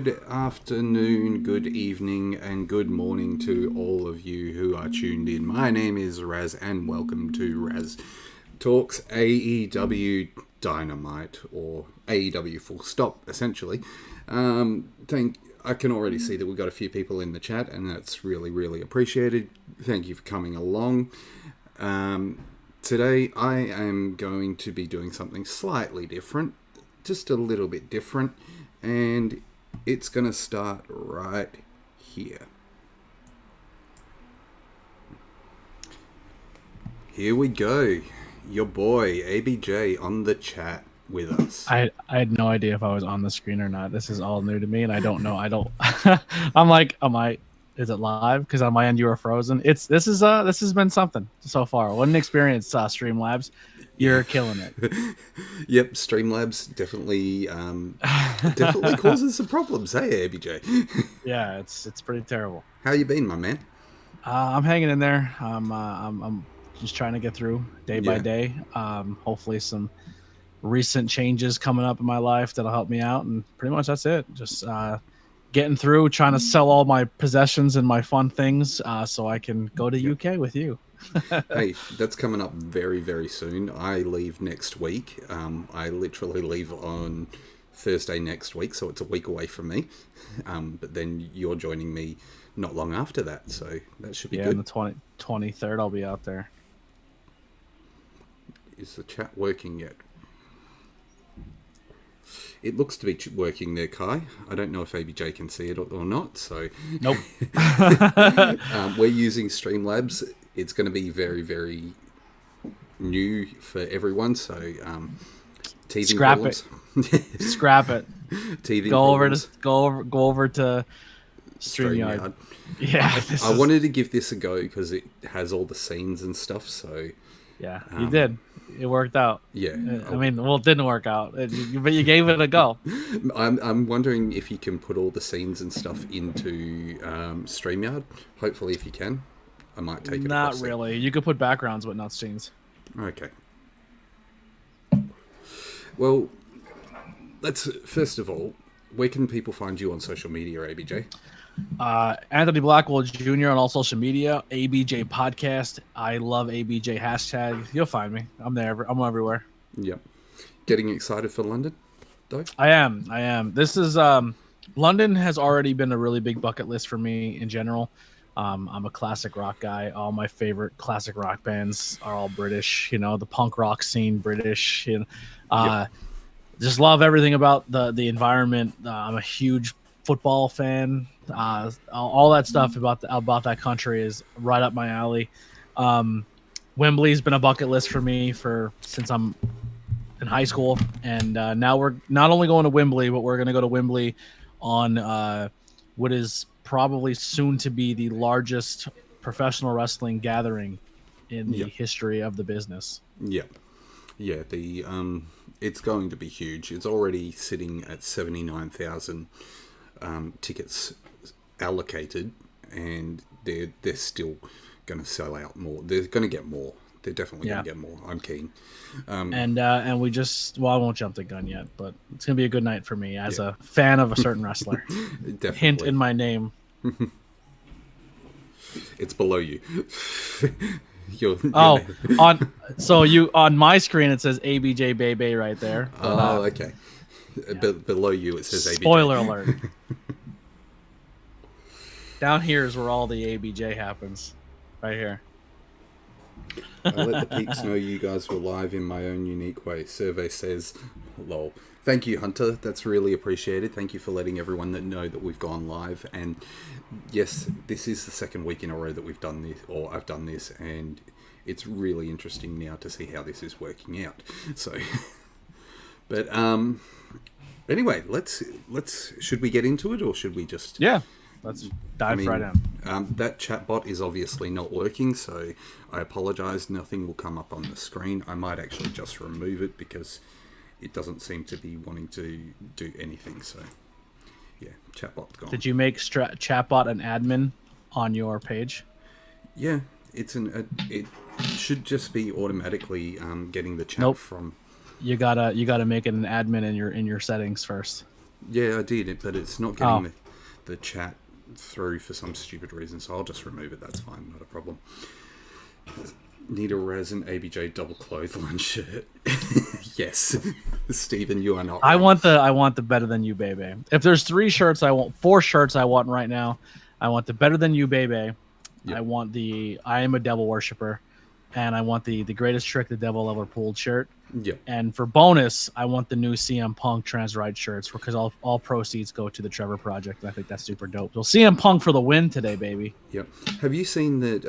Good afternoon, good evening, and good morning to all of you who are tuned in. My name is Raz, and welcome to Raz Talks AEW Dynamite, or AEW full stop, essentially. I can already see that we've got a few people in the chat, and that's really, really appreciated. Thank you for coming along. Today, I am going to be doing something slightly different, just a little bit different, and it's going to start right here. Here we go. Your boy, ABJ, on the chat with us. I had no idea if I was on the screen or not. This is all new to me, and I don't know. I'm like, is it live? Because on my end you are frozen. This has been something so far. What an experience, Streamlabs. You're killing it. Yep, Streamlabs definitely causes some problems, hey ABJ? Yeah, it's pretty terrible. How you been, my man? I'm hanging in there. I'm just trying to get through day by day. Hopefully some recent changes coming up in my life that'll help me out, and pretty much that's it. Just getting through, trying to sell all my possessions and my fun things so I can go to UK with you. Hey, that's coming up very, very soon. I leave next week. I literally leave on Thursday next week, so it's a week away from me. But then you're joining me not long after that, so that should be good. Yeah, on the 23rd I'll be out there. Is the chat working yet? It looks to be working there, Kai. I don't know if ABJ can see it or not, so... Nope. We're using Streamlabs. It's going to be very, very new for everyone, so teething Scrap problems. it. Scrap it. Teething go problems. Go over to StreamYard. Yeah. I wanted to give this a go because it has all the scenes and stuff, so... Yeah, you did. It worked out. Yeah. I mean, well, it didn't work out, but you gave it a go. I'm wondering if you can put all the scenes and stuff into StreamYard. Hopefully, if you can. I might take it. Not really. You could put backgrounds, but not scenes. Okay. Well, let's first of all, where can people find you on social media, ABJ? Anthony Blackwell Jr. on all social media. ABJ Podcast. I love ABJ hashtag. You'll find me. I'm there. I'm everywhere. Yep. Getting excited for London, though? I am. This is London has already been a really big bucket list for me in general. I'm a classic rock guy. All my favorite classic rock bands are all British. You know, the punk rock scene, British. You know, just love everything about the environment. I'm a huge football fan. All that stuff about that country is right up my alley. Wembley's been a bucket list for me since I'm in high school, and now we're not only going to Wembley, but we're going to go to Wembley on what is probably soon to be the largest professional wrestling gathering in the history of the business. Yeah. It's going to be huge. It's already sitting at 79,000 tickets allocated, and they're still going to sell out more. They're going to get more. They're definitely going to get more. I'm keen. And we just, well, I won't jump the gun yet, but it's going to be a good night for me as a fan of a certain wrestler. Definitely. Hint in my name. It's below you. On my screen it says ABJ Bebe right there. Oh, okay. Yeah. Below you it says ABJ. Spoiler alert. Down here is where all the ABJ happens. Right here. I let the peeps know you guys were live in my own unique way. Survey says, lol. Thank you, Hunter. That's really appreciated. Thank you for letting everyone know that we've gone live. And yes, this is the second week in a row that we've done this, or I've done this, and it's really interesting now to see how this is working out. So, but anyway, let's should we get into it, or should we just? Yeah. Let's dive right in. That chat bot is obviously not working, so I apologize. Nothing will come up on the screen. I might actually just remove it because it doesn't seem to be wanting to do anything. So, yeah, chatbot's gone. Did you make chatbot an admin on your page? Yeah, it should just be automatically getting the chat from. You gotta make it an admin in your settings first. Yeah, I did, but it's not getting Oh, the chat through for some stupid reason, so I'll just remove it. That's fine, not a problem. Need a resin ABJ double clothesline shirt. Yes, Stephen, you are not I wrong. want the better than you, baby. If there's four shirts I want right now. I want the better than you, baby. Yep. I want the I am a devil worshiper, and I want the greatest trick the devil ever pulled shirt. Yep. And for bonus, I want the new CM Punk Trans Right shirts because all proceeds go to the Trevor Project. And I think that's super dope. So CM Punk for the win today, baby. Yep. Have you seen that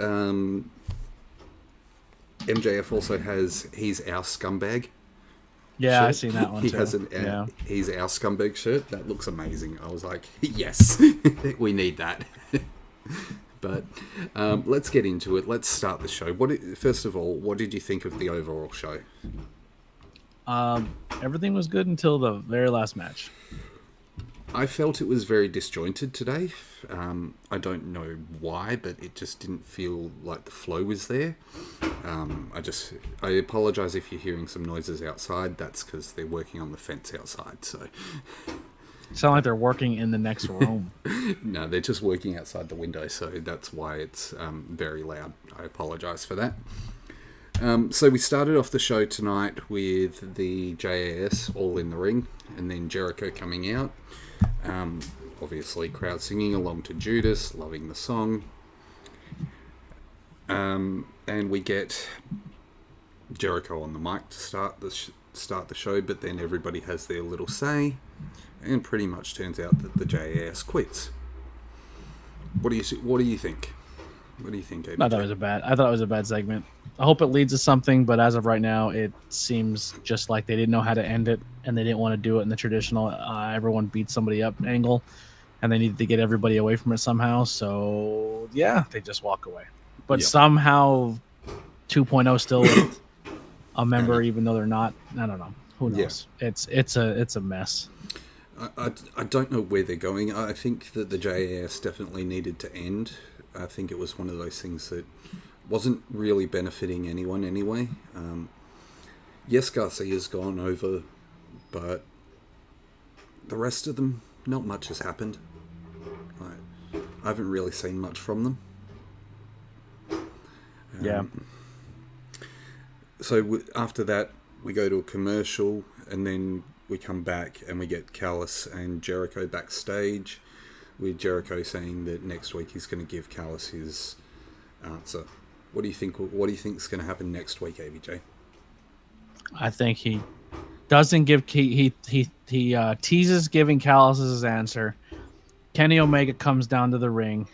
MJF also has He's Our Scumbag? Yeah, shirt? I seen that one He too. has Yeah. He's Our Scumbag shirt. That looks amazing. I was like, yes, we need that. But let's get into it. Let's start the show. First of all, what did you think of the overall show? Everything was good until the very last match. I felt it was very disjointed today. I don't know why, but it just didn't feel like the flow was there. I apologise if you're hearing some noises outside. That's because they're working on the fence outside. So Sound like they're working in the next room. no, they're just working outside the window. So that's why it's very loud. I apologise for that. So we started off the show tonight with the JAS all in the ring, and then Jericho coming out. Obviously, crowd singing along to Judas, loving the song. And we get Jericho on the mic to start the show, but then everybody has their little say, and pretty much turns out that the JAS quits. What do you think? What do you think, ABJ? I thought it was a bad segment. I hope it leads to something, but as of right now, it seems just like they didn't know how to end it, and they didn't want to do it in the traditional everyone beats somebody up angle, and they needed to get everybody away from it somehow. So yeah, they just walk away. But somehow 2.0 still with a member, even though they're not. I don't know. Who knows? Yeah. It's a mess. I don't know where they're going. I think that the JAS definitely needed to end. I think it was one of those things that wasn't really benefiting anyone anyway. Yes, Garcia's gone over, but the rest of them, not much has happened. I haven't really seen much from them. Yeah. So after that, we go to a commercial, and then we come back and we get Callis and Jericho backstage, with Jericho saying that next week he's going to give Callis his answer. What do you think? What do you think is going to happen next week, ABJ? I think he doesn't give. He teases giving Callis his answer. Kenny Omega comes down to the ring.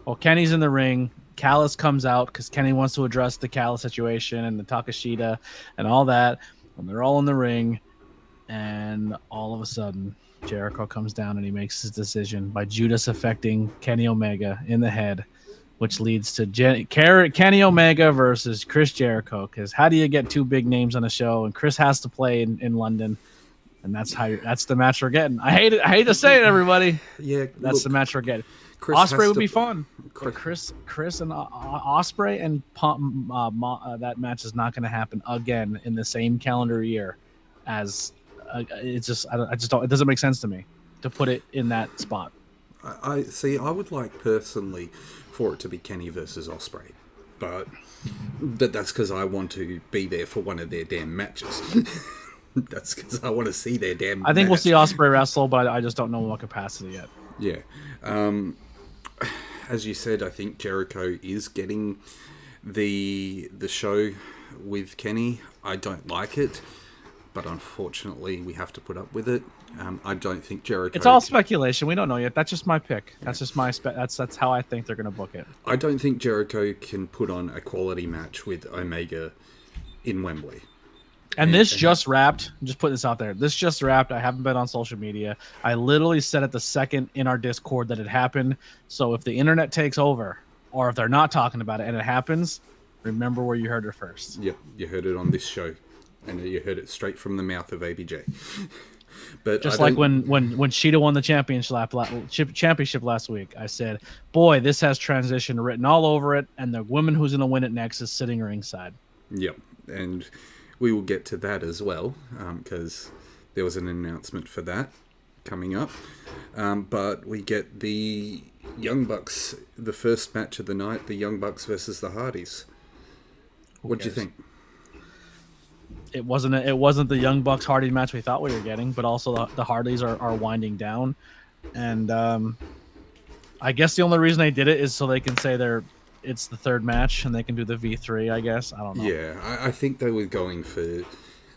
Well, Kenny's in the ring. Callis comes out because Kenny wants to address the Callis situation and the Takashita and all that. And they're all in the ring, and all of a sudden, Jericho comes down and he makes his decision by Judas affecting Kenny Omega in the head, which leads to Kenny Omega versus Chris Jericho. Because how do you get two big names on a show? And Chris has to play in London, and that's the match we're getting. I hate to say it, everybody. Yeah, that's the match we're getting. Osprey would be fun. Chris and Osprey and that match is not going to happen again in the same calendar year as. It's just I just don't. It doesn't make sense to me to put it in that spot. I see. I would like personally for it to be Kenny versus Osprey, but that's because I want to be there for one of their damn matches. That's because I want to see their damn. I think match. We'll see Osprey wrestle, but I just don't know what capacity yet. Yeah. As you said, I think Jericho is getting the show with Kenny. I don't like it. But unfortunately, we have to put up with it. I don't think Jericho. It's all speculation. We don't know yet. That's just my pick. That's just my that's how I think they're going to book it. I don't think Jericho can put on a quality match with Omega in Wembley. And this just wrapped. Just put this out there. This just wrapped. I haven't been on social media. I literally said it the second in our Discord that it happened. So if the internet takes over, or if they're not talking about it and it happens, remember where you heard it first. Yep, you heard it on this show. And you heard it straight from the mouth of ABJ. But just like when Sheeta won the championship last week, I said, "Boy, this has transition written all over it, and the woman who's going to win it next is sitting ringside." Yep, and we will get to that as well because there was an announcement for that coming up. But we get the Young Bucks, the first match of the night, the Young Bucks versus the Hardys. What do you think? It wasn't the Young Bucks Hardy match we thought we were getting, but also the Hardys are winding down, and I guess the only reason they did it is so they can say it's the third match and they can do the V3. I guess I don't know. Yeah, I think they were going for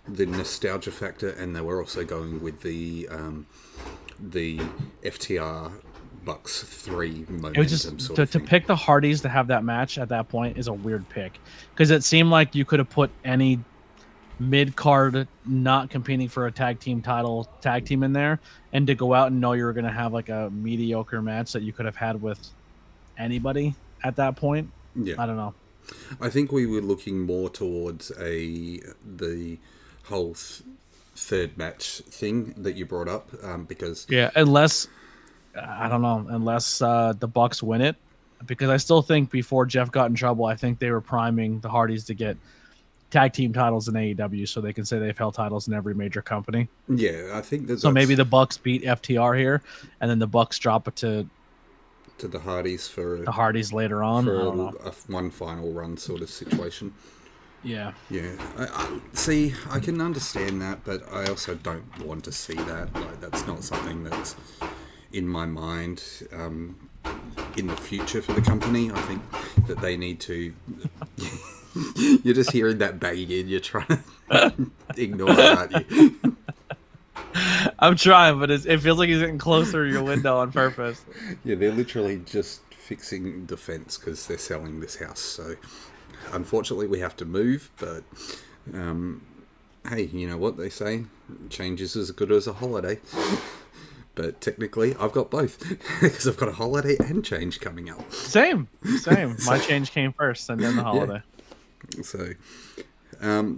the nostalgia factor, and they were also going with the FTR Bucks 3 momentum. It was just to pick the Hardys to have that match at that point is a weird pick, because it seemed like you could have put any mid-card not competing for a tag team title tag team in there, and to go out and know you were going to have like a mediocre match that you could have had with anybody at that point. Yeah, I don't know. I think we were looking more towards the whole third match thing that you brought up, because unless the Bucks win it, because I still think before Jeff got in trouble, I think they were priming the Hardys to get tag team titles in AEW so they can say they've held titles in every major company. Yeah, I think that's... So maybe the Bucks beat FTR here, and then the Bucks drop it to the Hardys for the Hardys later on. For a one final run sort of situation. Yeah. Yeah. I can understand that, but I also don't want to see that. Like, that's not something that's in my mind in the future for the company. I think that they need to... You're just hearing that bang again. You're trying to ignore it, aren't you? I'm trying, but it feels like he's getting closer to your window on purpose. Yeah, they're literally just fixing the fence because they're selling this house. So, unfortunately, we have to move. But, hey, you know what they say? Change is as good as a holiday. But technically, I've got both because I've got a holiday and change coming up. Same. My change came first, and then the holiday. Yeah.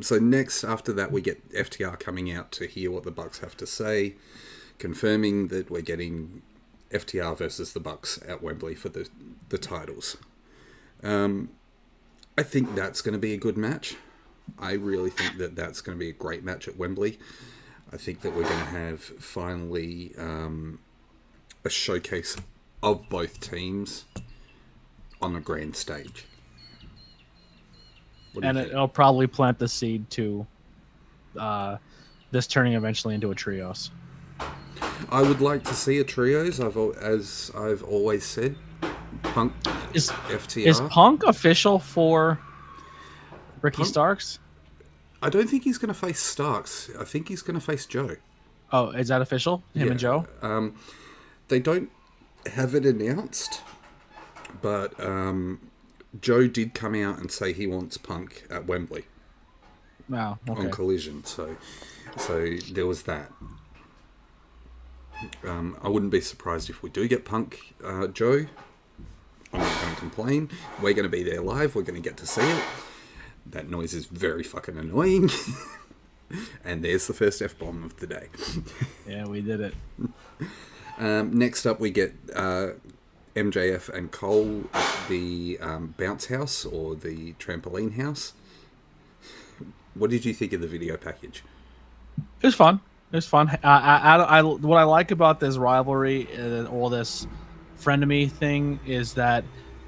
So next, after that, we get FTR coming out to hear what the Bucks have to say, confirming that we're getting FTR versus the Bucks at Wembley for the titles. I think that's going to be a good match. I really think that that's going to be a great match at Wembley. I think that we're going to have finally a showcase of both teams on a grand stage. And it'll probably plant the seed to this turning eventually into a trios. I would like to see a trios. As I've always said, Punk is FTR. Is Punk official for Ricky Starks? I don't think he's going to face Starks. I think he's going to face Joe. Oh, is that official? Him and Joe? They don't have it announced, but Joe did come out and say he wants Punk at Wembley. Wow. Okay. On Collision. So there was that. I wouldn't be surprised if we do get Punk, Joe. I'm not going to complain. We're going to be there live. We're going to get to see it. That noise is very fucking annoying. And there's the first F-bomb of the day. Yeah, we did it. Next up, we get MJF and Cole at the bounce house or the trampoline house. What did you think of the video package? It was fun. What I like about this rivalry, all this frenemy thing, is that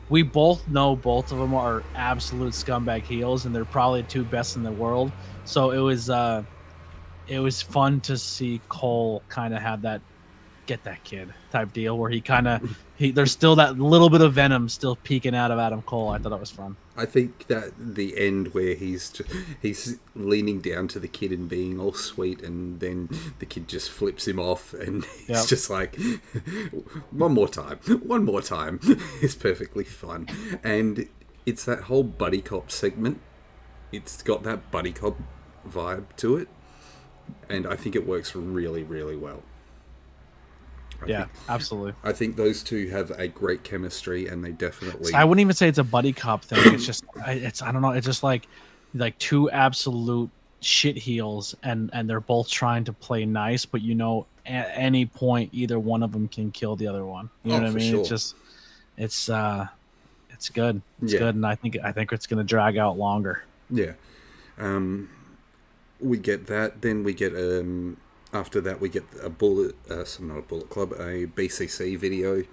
we both know both of them are absolute scumbag heels, and they're probably the two best in the world. So it was fun to see Cole kind of have that get that kid type deal where there's still that little bit of venom still peeking out of Adam Cole. I thought that was fun. I think that the end where he's leaning down to the kid and being all sweet, and then the kid just flips him off, and he's just like, one more time, is perfectly fun. And it's that whole buddy cop segment. It's got that buddy cop vibe to it, and I think it works really, really well. Absolutely. I think those two have a great chemistry, and they definitely... I wouldn't even say it's a buddy cop thing. It's just, I don't know. It's just like two absolute shit heels, and they're both trying to play nice, but at any point, either one of them can kill the other one. You know what I mean? Sure. It's just, it's good. It's good, and I think it's going to drag out longer. Yeah. We get that. Then we get After that, we get not a Bullet Club, a BCC video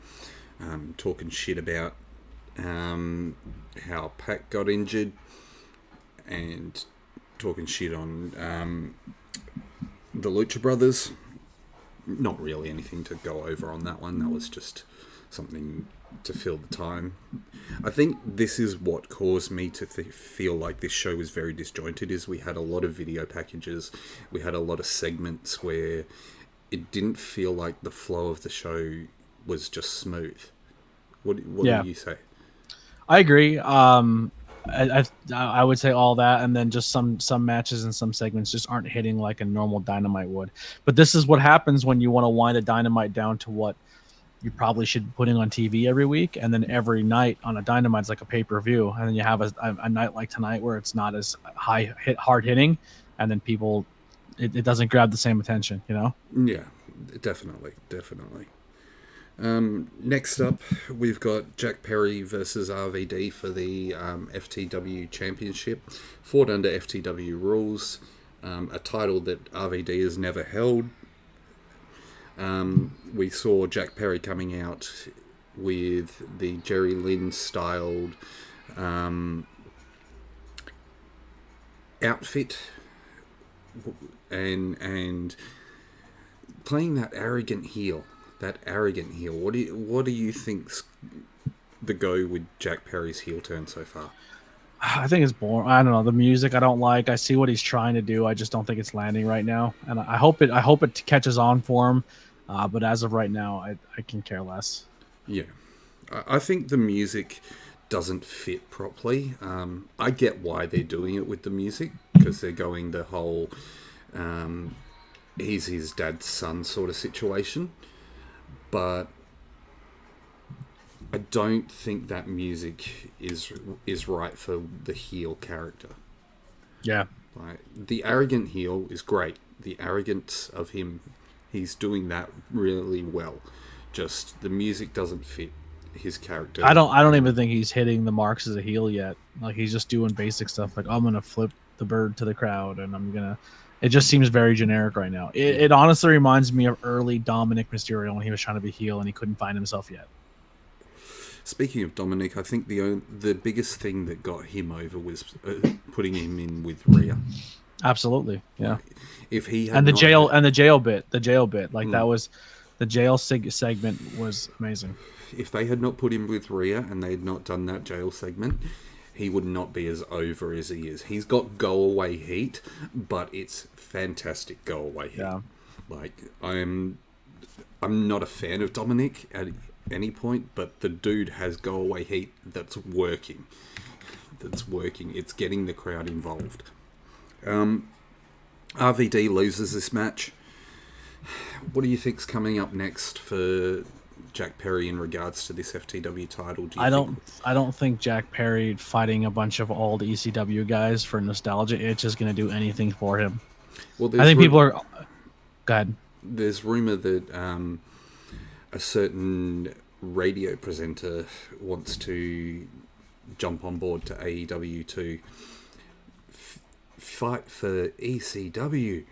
talking shit about how Pac got injured and talking shit on the Lucha Brothers. Not really anything to go over on that one. That was just something to fill the time. I think this is what caused me to feel like this show was very disjointed, is we had a lot of video packages, we had a lot of segments where it didn't feel like the flow of the show was just smooth. What do you say? I agree. I would say all that, and then just some matches and some segments just aren't hitting like a normal Dynamite would. But this is what happens when you want to wind a Dynamite down to what you probably should be putting on TV every week, and then every night on a Dynamite is like a pay-per-view, and then you have a night like tonight where it's not as hard hitting, and then people it doesn't grab the same attention, you know? Yeah, definitely. Next up, we've got Jack Perry versus RVD for the FTW Championship, fought under FTW rules, a title that RVD has never held. We saw Jack Perry coming out with the Jerry Lynn styled outfit and playing that arrogant heel. What do you think's the go with Jack Perry's heel turn so far? I think it's boring. I don't know. The music I don't like. I see what he's trying to do. I just don't think it's landing right now. And I hope it catches on for him. But as of right now, I can care less. Yeah. I think the music doesn't fit properly. I get why they're doing it with the music, because they're going the whole he's his dad's son sort of situation. But I don't think that music is right for the heel character. Yeah. Like, the arrogant heel is great. The arrogance of him, he's doing that really well. Just the music doesn't fit his character. I don't even think he's hitting the marks as a heel yet. Like, he's just doing basic stuff like, I'm gonna flip the bird to the crowd and I'm gonna. It just seems very generic right now. It honestly reminds me of early Dominic Mysterio when he was trying to be heel and he couldn't find himself yet. Speaking of Dominic, I think the biggest thing that got him over was putting him in with Rhea. Absolutely, yeah. If he had and the jail bit, like that was the jail segment was amazing. If they had not put him with Rhea and they had not done that jail segment, he would not be as over as he is. He's got go away heat, but it's fantastic go away heat. Yeah. Like, I'm not a fan of Dominic at any point, but the dude has go away heat that's working. It's getting the crowd involved. RVD loses this match. What do you think's coming up next for Jack Perry in regards to this FTW title? I don't think Jack Perry fighting a bunch of old ECW guys for nostalgia itch is going to do anything for him. Well, I think people are. Go ahead. There's rumor that a certain radio presenter wants to jump on board to AEW to fight for ECW.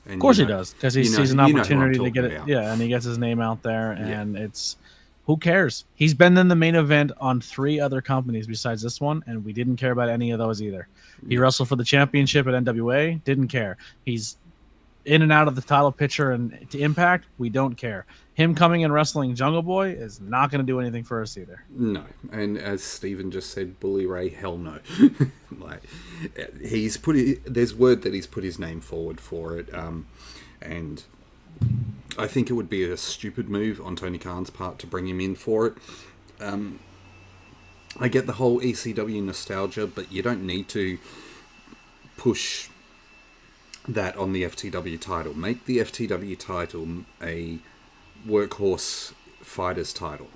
And of course he does, because he sees an opportunity to get it. About. Yeah, and he gets his name out there, and it's who cares? He's been in the main event on 3 other companies besides this one, and we didn't care about any of those either. He wrestled for the championship at NWA, didn't care. He's in and out of the title picture and to Impact, we don't care. Him coming and wrestling Jungle Boy is not going to do anything for us either. No, and as Steven just said, Bully Ray, hell no. Like, there's word that he's put his name forward for it, and I think it would be a stupid move on Tony Khan's part to bring him in for it. I get the whole ECW nostalgia, but you don't need to push that on the FTW title. Make the FTW title a workhorse fighters title.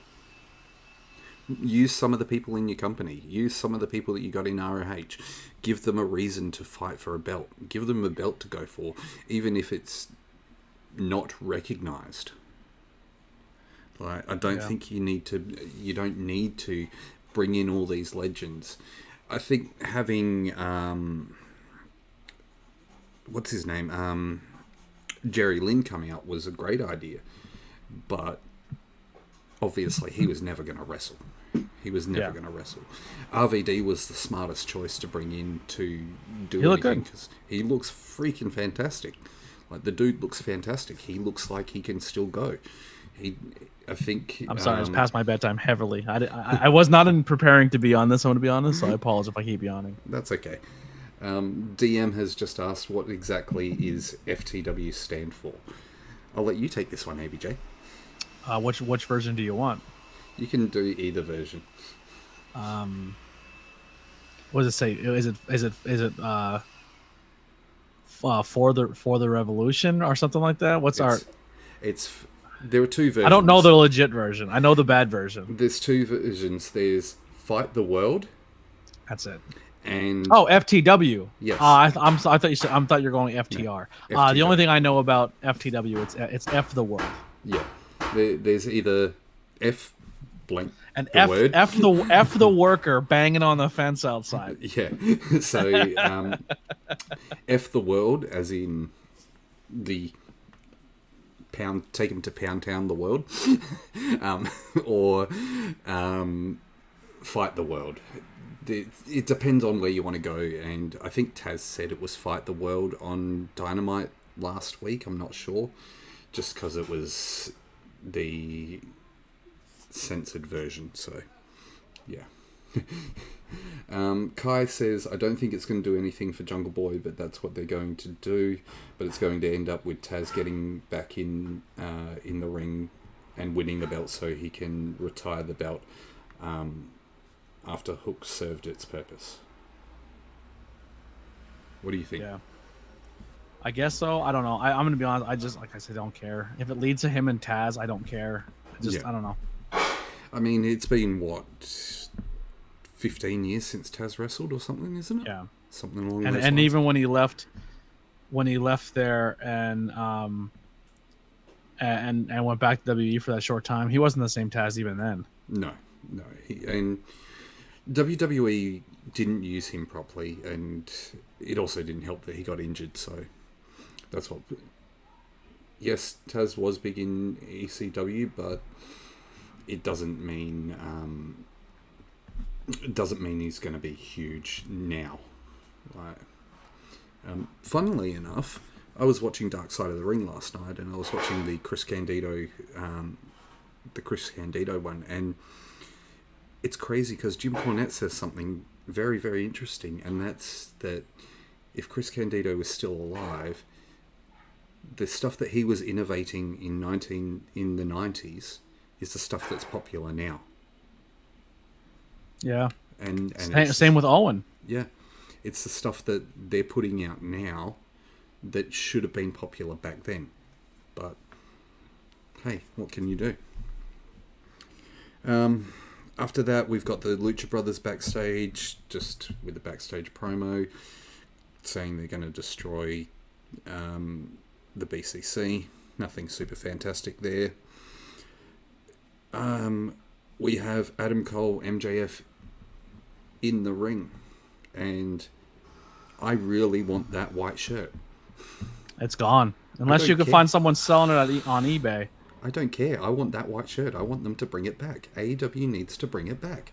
Use some of the people in your company. Use some of the people that you got in ROH. Give them a reason to fight for a belt. Give them a belt to go for, even if it's not recognized. Like, I don't think you don't need to bring in all these legends. I think having what's his name? Jerry Lynn coming out was a great idea, but obviously he was never going to wrestle. He was never going to wrestle. RVD was the smartest choice to bring in to do anything because he looks freaking fantastic. Like, the dude looks fantastic. He looks like he can still go. I think. I'm sorry, it's past my bedtime heavily. I was not in preparing to be on this. I'm going to be honest, so I apologize if I keep yawning. That's okay. DM has just asked what exactly is FTW stand for. I'll let you take this one, ABJ. Which version do you want? You can do either version. What does it say? Is it for the revolution or something like that? There are two versions. I don't know the legit version. I know the bad version. There's two versions. There's Fight the World. That's it. And FTW. Yes. I thought you were going FTR. FTW. The only thing I know about FTW, it's F the world. Yeah. There's either F blank and the word. F the worker banging on the fence outside. Yeah. So F the world, as in the pound, take him to Pound Town, the world, or Fight the World. It depends on where you want to go, and I think Taz said it was Fight the World on Dynamite last week. I'm not sure, just because it was the censored version. So, yeah. Kai says, I don't think it's going to do anything for Jungle Boy, but that's what they're going to do. But it's going to end up with Taz getting back in the ring and winning the belt so he can retire the belt after Hook served its purpose. What do you think? Yeah. I guess so. I don't know. I'm going to be honest. I just, like I said, don't care. If it leads to him and Taz, I don't care. I don't know. I mean, it's been, 15 years since Taz wrestled or something, isn't it? Yeah. Something along those lines. And even when he left there and went back to WWE for that short time, he wasn't the same Taz even then. No. And WWE didn't use him properly, and it also didn't help that he got injured, so that's what... Yes, Taz was big in ECW, but it doesn't mean he's going to be huge now. Funnily enough, I was watching Dark Side of the Ring last night, and I was watching the Chris Candido one, and it's crazy because Jim Cornette says something very, very interesting, and that's that if Chris Candido was still alive, the stuff that he was innovating in the 90s is the stuff that's popular now. Yeah. And same with Owen. Yeah. It's the stuff that they're putting out now that should have been popular back then. But hey, what can you do? After that, we've got the Lucha Brothers backstage, just with the backstage promo, saying they're going to destroy the BCC. Nothing super fantastic there. We have Adam Cole, MJF in the ring, and I really want that white shirt. It's gone. Unless you can find someone selling it on eBay. I don't care. I want that white shirt. I want them to bring it back. AEW needs to bring it back.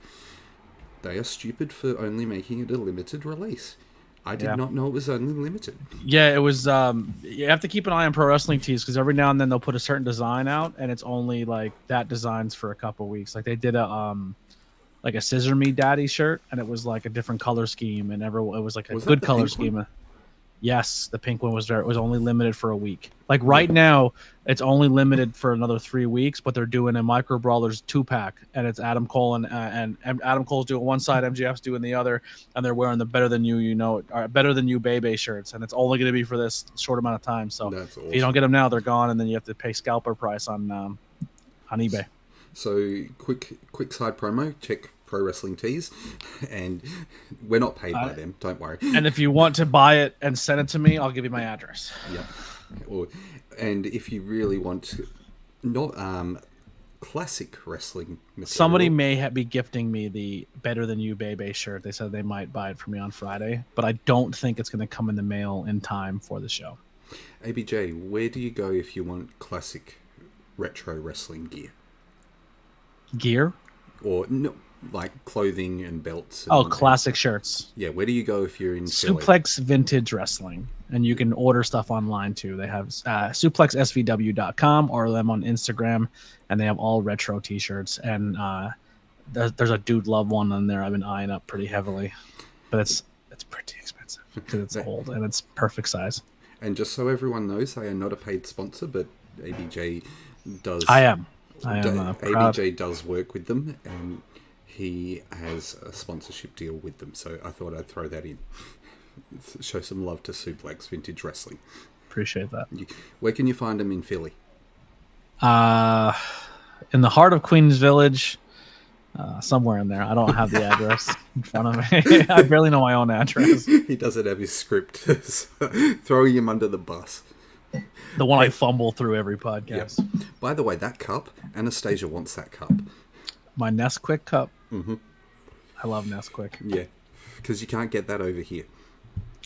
They are stupid for only making it a limited release. I did not know it was only limited. Yeah, it was. You have to keep an eye on pro wrestling tees because every now and then they'll put a certain design out, and it's only like that designs for a couple weeks. Like they did a Scissor Me Daddy shirt, and it was like a different color scheme, and it was like a good color scheme. Yes, the pink one was there. It was only limited for a week. Like right now, it's only limited for another 3 weeks, but they're doing a Micro Brawlers 2-pack, and it's Adam Cole and Adam Cole's doing one side, MJF's doing the other, and they're wearing the Better Than You, Better Than You Bebe shirts, and it's only going to be for this short amount of time. So that's awesome. If you don't get them now, they're gone, and then you have to pay scalper price on eBay. So quick side promo, check Pro Wrestling Tees, and we're not paid by them, don't worry. And if you want to buy it and send it to me, I'll give you my address. Yeah. And if you really want not classic wrestling material, somebody may be gifting me the Better Than You Bebe shirt. They said they might buy it for me on Friday, but I don't think it's going to come in the mail in time for the show. ABJ, where do you go if you want classic retro wrestling gear? Gear? Or no, like clothing and belts? Oh, classic shirts. Yeah, where do you go if you're in Philly? Suplex Vintage Wrestling. And you can order stuff online too. They have suplexsvw.com or them on Instagram, and they have all retro t-shirts. And there's a Dude Love one on there I've been eyeing up pretty heavily. But it's pretty expensive because it's old and it's perfect size. And just so everyone knows, I am not a paid sponsor, but ABJ does. I am. ABJ does work with them, and he has a sponsorship deal with them. So I thought I'd throw that in. Show some love to Suplex Vintage Wrestling. Appreciate that. Where can you find them in Philly? In the heart of Queens Village. Somewhere in there. I don't have the address in front of me. I barely know my own address. He doesn't have his script. Throwing him under the bus. The one I fumble through every podcast. Yep. By the way, that cup, Anastasia wants that cup. My Nesquik cup. Mm-hmm. I love Nesquik. Yeah, because you can't get that over here.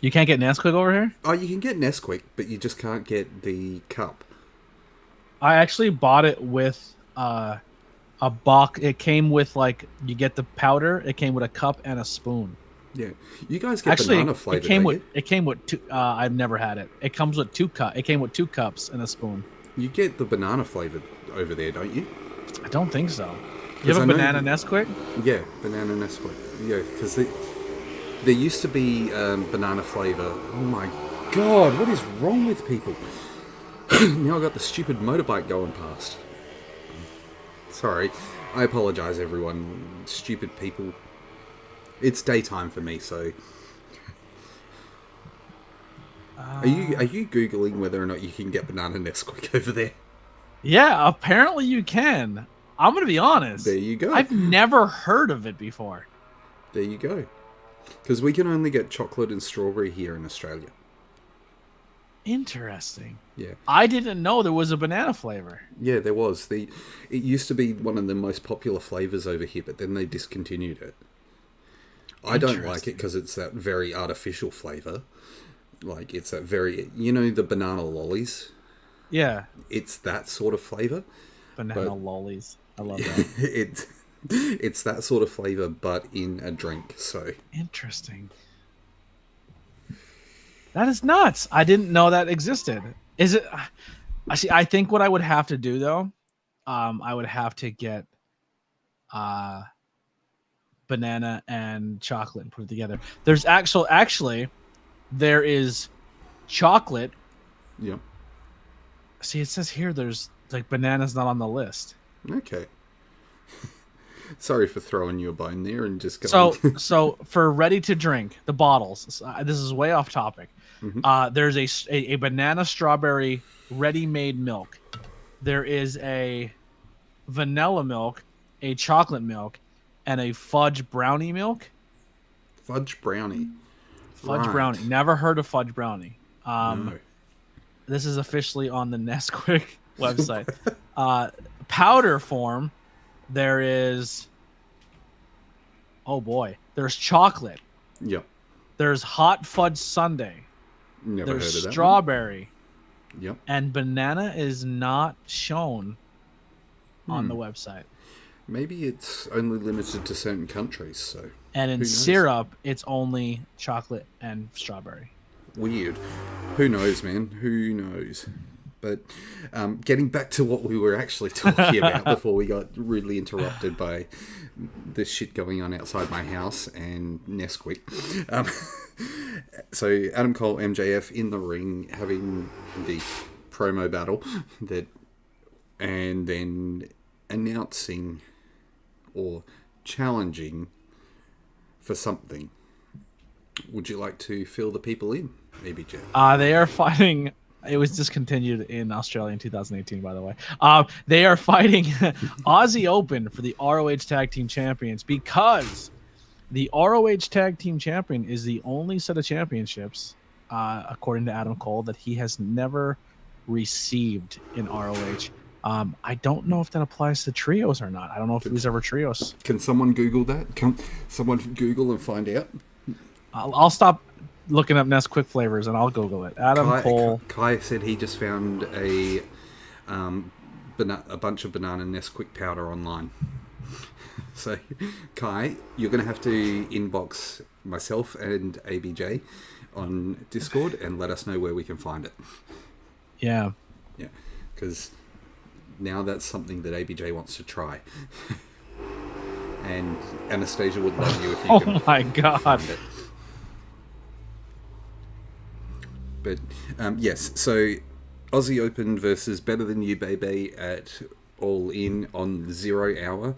You can't get Nesquik over here? Oh, you can get Nesquik, but you just can't get the cup. I actually bought it with a box. It came with, like, you get the powder. It came with a cup and a spoon. Yeah, you guys get banana flavored. It came with two. I've never had it. It comes with It came with 2 cups and a spoon. You get the banana flavored over there, don't you? I don't think so. You have a banana Nesquik? Yeah, banana Nesquik. Yeah, because there used to be banana flavor. Oh my god, what is wrong with people? Now I got the stupid motorbike going past. Sorry, I apologize, everyone. Stupid people. It's daytime for me, so. Are you googling whether or not you can get banana Nesquik over there? Yeah, apparently you can. I'm gonna be honest. There you go. I've never heard of it before. There you go. Because we can only get chocolate and strawberry here in Australia. Interesting. Yeah. I didn't know there was a banana flavor. Yeah, there was. It used to be one of the most popular flavors over here, but then they discontinued it. I don't like it because it's that very artificial flavor. Like, it's that very... You know the banana lollies? Yeah. It's that sort of flavor. Banana lollies. I love that. It's that sort of flavor, but in a drink, so... Interesting. That is nuts. I didn't know that existed. Is it... I think what I would have to do, though, I would have to get banana and chocolate and put it together. There's actually, there is chocolate. Yeah. See, it says here there's, like, banana's not on the list. Okay. Sorry for throwing you a bone there and just going... So for ready to drink, the bottles, this is way off topic. Mm-hmm. There's a banana strawberry ready-made milk. There is a vanilla milk, a chocolate milk, and a fudge brownie milk. Fudge brownie. Fudge brownie. Never heard of fudge brownie. No. This is officially on the Nesquik website. Powder form, there is... Oh boy. There's chocolate. Yep. There's hot fudge sundae. Never There's heard of that. Strawberry. Yep. And banana is not shown on the website. Maybe it's only limited to certain countries, so... And in syrup, it's only chocolate and strawberry. Weird. Who knows, man? Who knows? But getting back to what we were actually talking about before we got rudely interrupted by the shit going on outside my house and Nesquik. So Adam Cole, MJF in the ring having the promo battle and then announcing or challenging for something. Would you like to fill the people in, ABJ? They are fighting... It was discontinued in Australia in 2018, by the way. They are fighting Aussie Open for the ROH Tag Team Champions because the ROH Tag Team Champion is the only set of championships, according to Adam Cole, that he has never received in ROH. I don't know if that applies to trios or not. I don't know if these ever trios. Can someone Google that? Can someone Google and find out? I'll stop looking up Nesquik flavors, and I'll Google it. Adam Cole. Kai said he just found a bunch of banana Nesquik powder online. So, Kai, you're going to have to inbox myself and ABJ on Discord and let us know where we can find it. Yeah. Yeah, because now that's something that ABJ wants to try. And Anastasia would love you if you can. Oh my god. Find it. But, yes, so Aussie Open versus Better Than You Baby at All In on 0 Hour.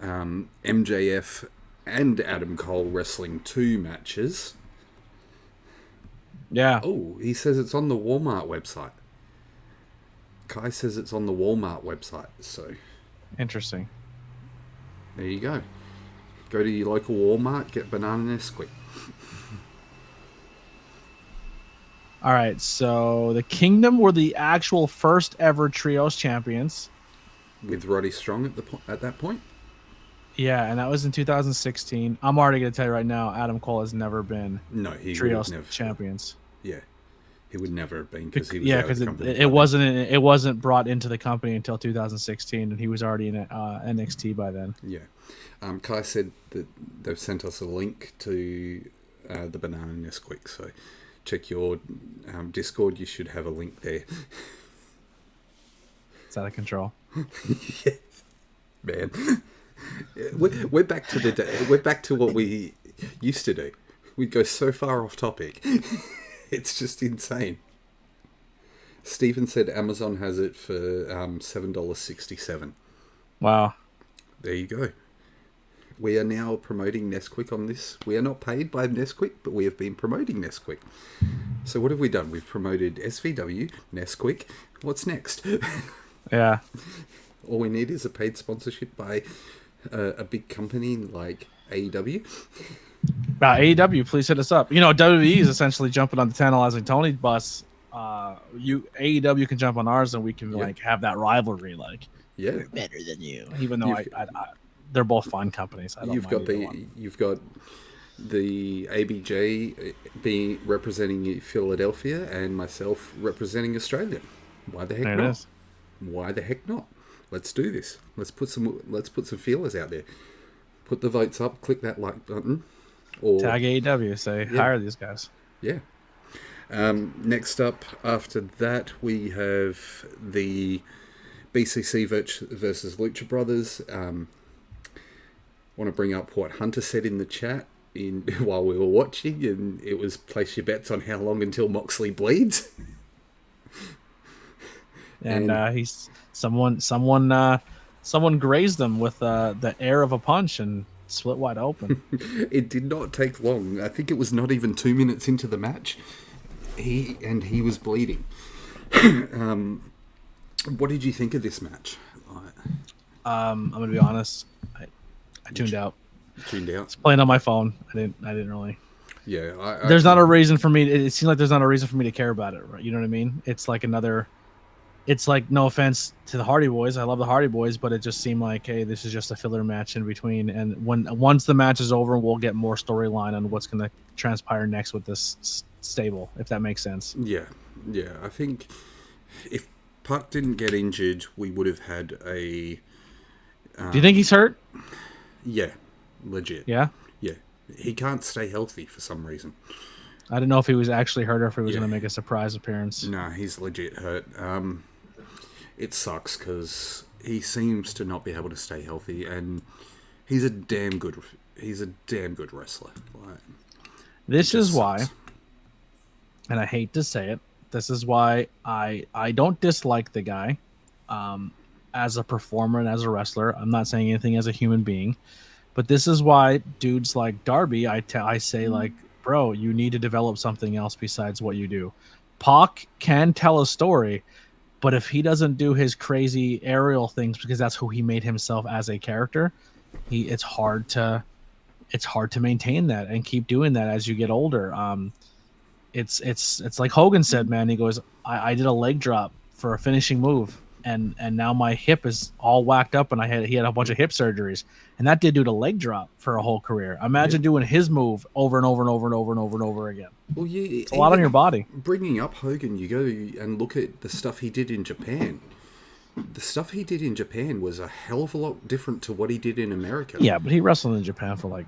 MJF and Adam Cole wrestling 2 matches. Yeah. Oh, he says it's on the Walmart website. Kai says it's on the Walmart website, so... Interesting. There you go. Go to your local Walmart, get banana Nesquik. All right, so the Kingdom were the actual first ever trios champions. With Roddy Strong at that point? Yeah, and that was in 2016. I'm already going to tell you right now, Adam Cole has never been trios champions. Yeah, he would never have been because he was because it wasn't brought into the company until 2016, and he was already in NXT by then. Yeah, Kai said that they've sent us a link to the banana Nesquik, so check your Discord. You should have a link there. It's out of control. Yeah, man. We're back to the day. We're back to what we used to do. We'd go so far off topic. It's just insane. Stephen said Amazon has it for $7.67. Wow. There you go. We are now promoting Nesquik on this. We are not paid by Nesquik, but we have been promoting Nesquik. So what have we done? We've promoted SVW, Nesquik. What's next? Yeah. All we need is a paid sponsorship by a big company like AEW. AEW, please hit us up. WWE is essentially jumping on the Tantalizing Tony bus. AEW can jump on ours, and we can have that rivalry. We're better than you, even though they're both fine companies. You've got the ABJ being representing Philadelphia, and myself representing Australia. Why the heck not? Why the heck not? Let's do this. Let's put some feelers out there. Put the votes up. Click that like button. Or tag AEW. Say hire these guys. Yeah. Next up, after that, we have the BCC versus Lucha Brothers. Want to bring up what Hunter said in the chat while we were watching, and it was place your bets on how long until Moxley bleeds. And he's someone grazed him with the air of a punch and split wide open. It did not take long. I think it was not even 2 minutes into the match. He was bleeding. What did you think of this match? I'm gonna be honest. I tuned out. Tuned out. It's playing on my phone. I didn't really. Yeah. There's not a reason for me. It seems like there's not a reason for me to care about it. Right? You know what I mean? It's like another. It's like, no offense to the Hardy Boys. I love the Hardy Boys, but it just seemed like, hey, this is just a filler match in between. And once the match is over, we'll get more storyline on what's going to transpire next with this stable, if that makes sense. Yeah. I think if Puck didn't get injured, we would have had a... Do you think he's hurt? Yeah, legit. Yeah? Yeah. He can't stay healthy for some reason. I didn't know if he was actually hurt or if he was going to make a surprise appearance. No, he's legit hurt. It sucks because he seems to not be able to stay healthy, and he's a damn good wrestler. This is why, and I hate to say it, this is why I don't dislike the guy as a performer and as a wrestler. I'm not saying anything as a human being, but this is why dudes like Darby, I say, like, bro, you need to develop something else besides what you do. Pac can tell a story, but if he doesn't do his crazy aerial things, because that's who he made himself as a character, it's hard to maintain that and keep doing that as you get older. It's like Hogan said, man. He goes, I did a leg drop for a finishing move. and now my hip is all whacked up, and he had a bunch of hip surgeries, and that did do the leg drop for a whole career. Imagine doing his move over and over and over and over and over and over again. Well, It's a lot on your body. Bringing up Hogan, you go and look at the stuff he did in Japan. The stuff he did in Japan was a hell of a lot different to what he did in America. Yeah, but he wrestled in Japan for like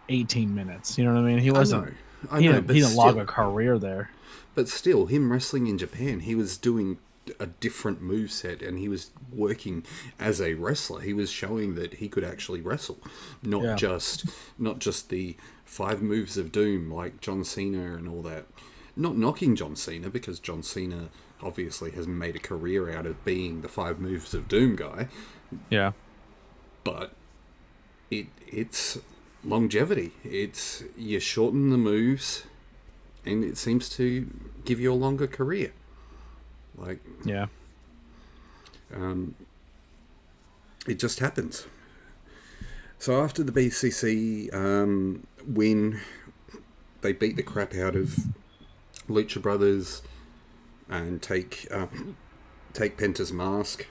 18 minutes. You know what I mean? He wasn't. I know, he didn't log a career there. But still, him wrestling in Japan, he was doing a different moveset, and he was working as a wrestler. He was showing that he could actually wrestle, not just the 5 moves of doom like John Cena and all that. Not knocking John Cena, because John Cena obviously has made a career out of being the 5 moves of doom guy. Yeah. But it's longevity. It's you shorten the moves, and it seems to give you a longer career. Like, yeah, it just happens. So after the BCC win, they beat the crap out of Lucha Brothers and take Penta's mask.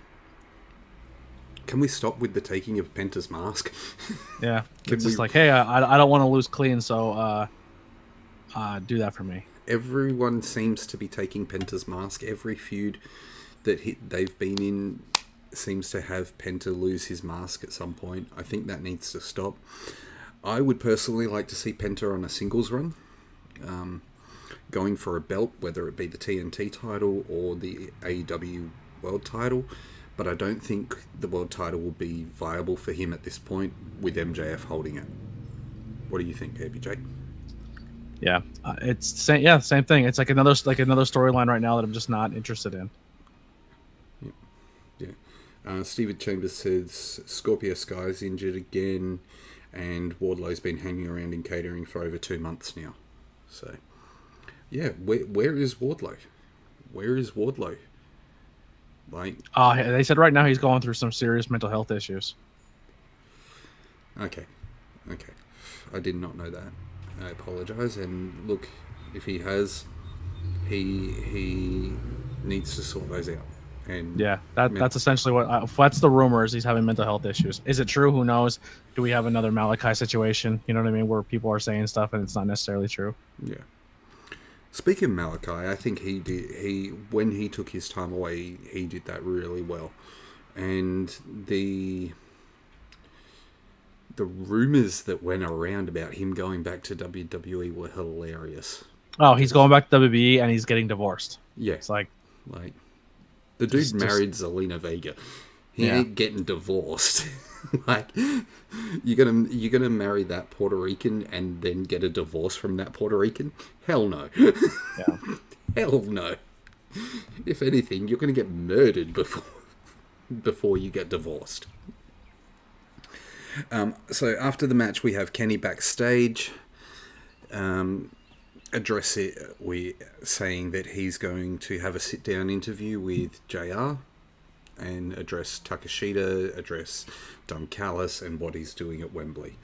Can we stop with the taking of Penta's mask? Yeah, it's just like, hey, I don't want to lose clean, so do that for me. Everyone seems to be taking Penta's mask. Every feud that they've been in seems to have Penta lose his mask at some point. I think that needs to stop. I would personally like to see Penta on a singles run, going for a belt, whether it be the TNT title or the AEW World title. But I don't think the world title will be viable for him at this point with MJF holding it. What do you think, ABJ? Yeah, it's same thing. It's like another storyline right now that I'm just not interested in. Yeah. Steven Chambers says Scorpio Sky's injured again, and Wardlow's been hanging around in catering for over 2 months now. So, yeah, where is Wardlow? Where is Wardlow? Like, they said right now he's going through some serious mental health issues. Okay. I did not know that. I apologize. And look, if he has, he needs to sort those out. And yeah, that's essentially what that's the rumor is. He's having mental health issues. Is it true? Who knows? Do we have another Malachi situation? You know what I mean, where people are saying stuff and it's not necessarily true. Yeah. Speaking of Malachi, I think when he took his time away, he did that really well. And the rumors that went around about him going back to WWE were hilarious. Oh, he's going back to WWE and he's getting divorced. Yeah. It's like the dude married Zelina Vega. He ain't getting divorced. Like, you're gonna marry that Puerto Rican and then get a divorce from that Puerto Rican? Hell no. Yeah. Hell no. If anything, you're gonna get murdered before you get divorced. So after the match, we have Kenny backstage, address it. We saying that he's going to have a sit-down interview with JR and address Takeshita, address Don Callis, and what he's doing at Wembley.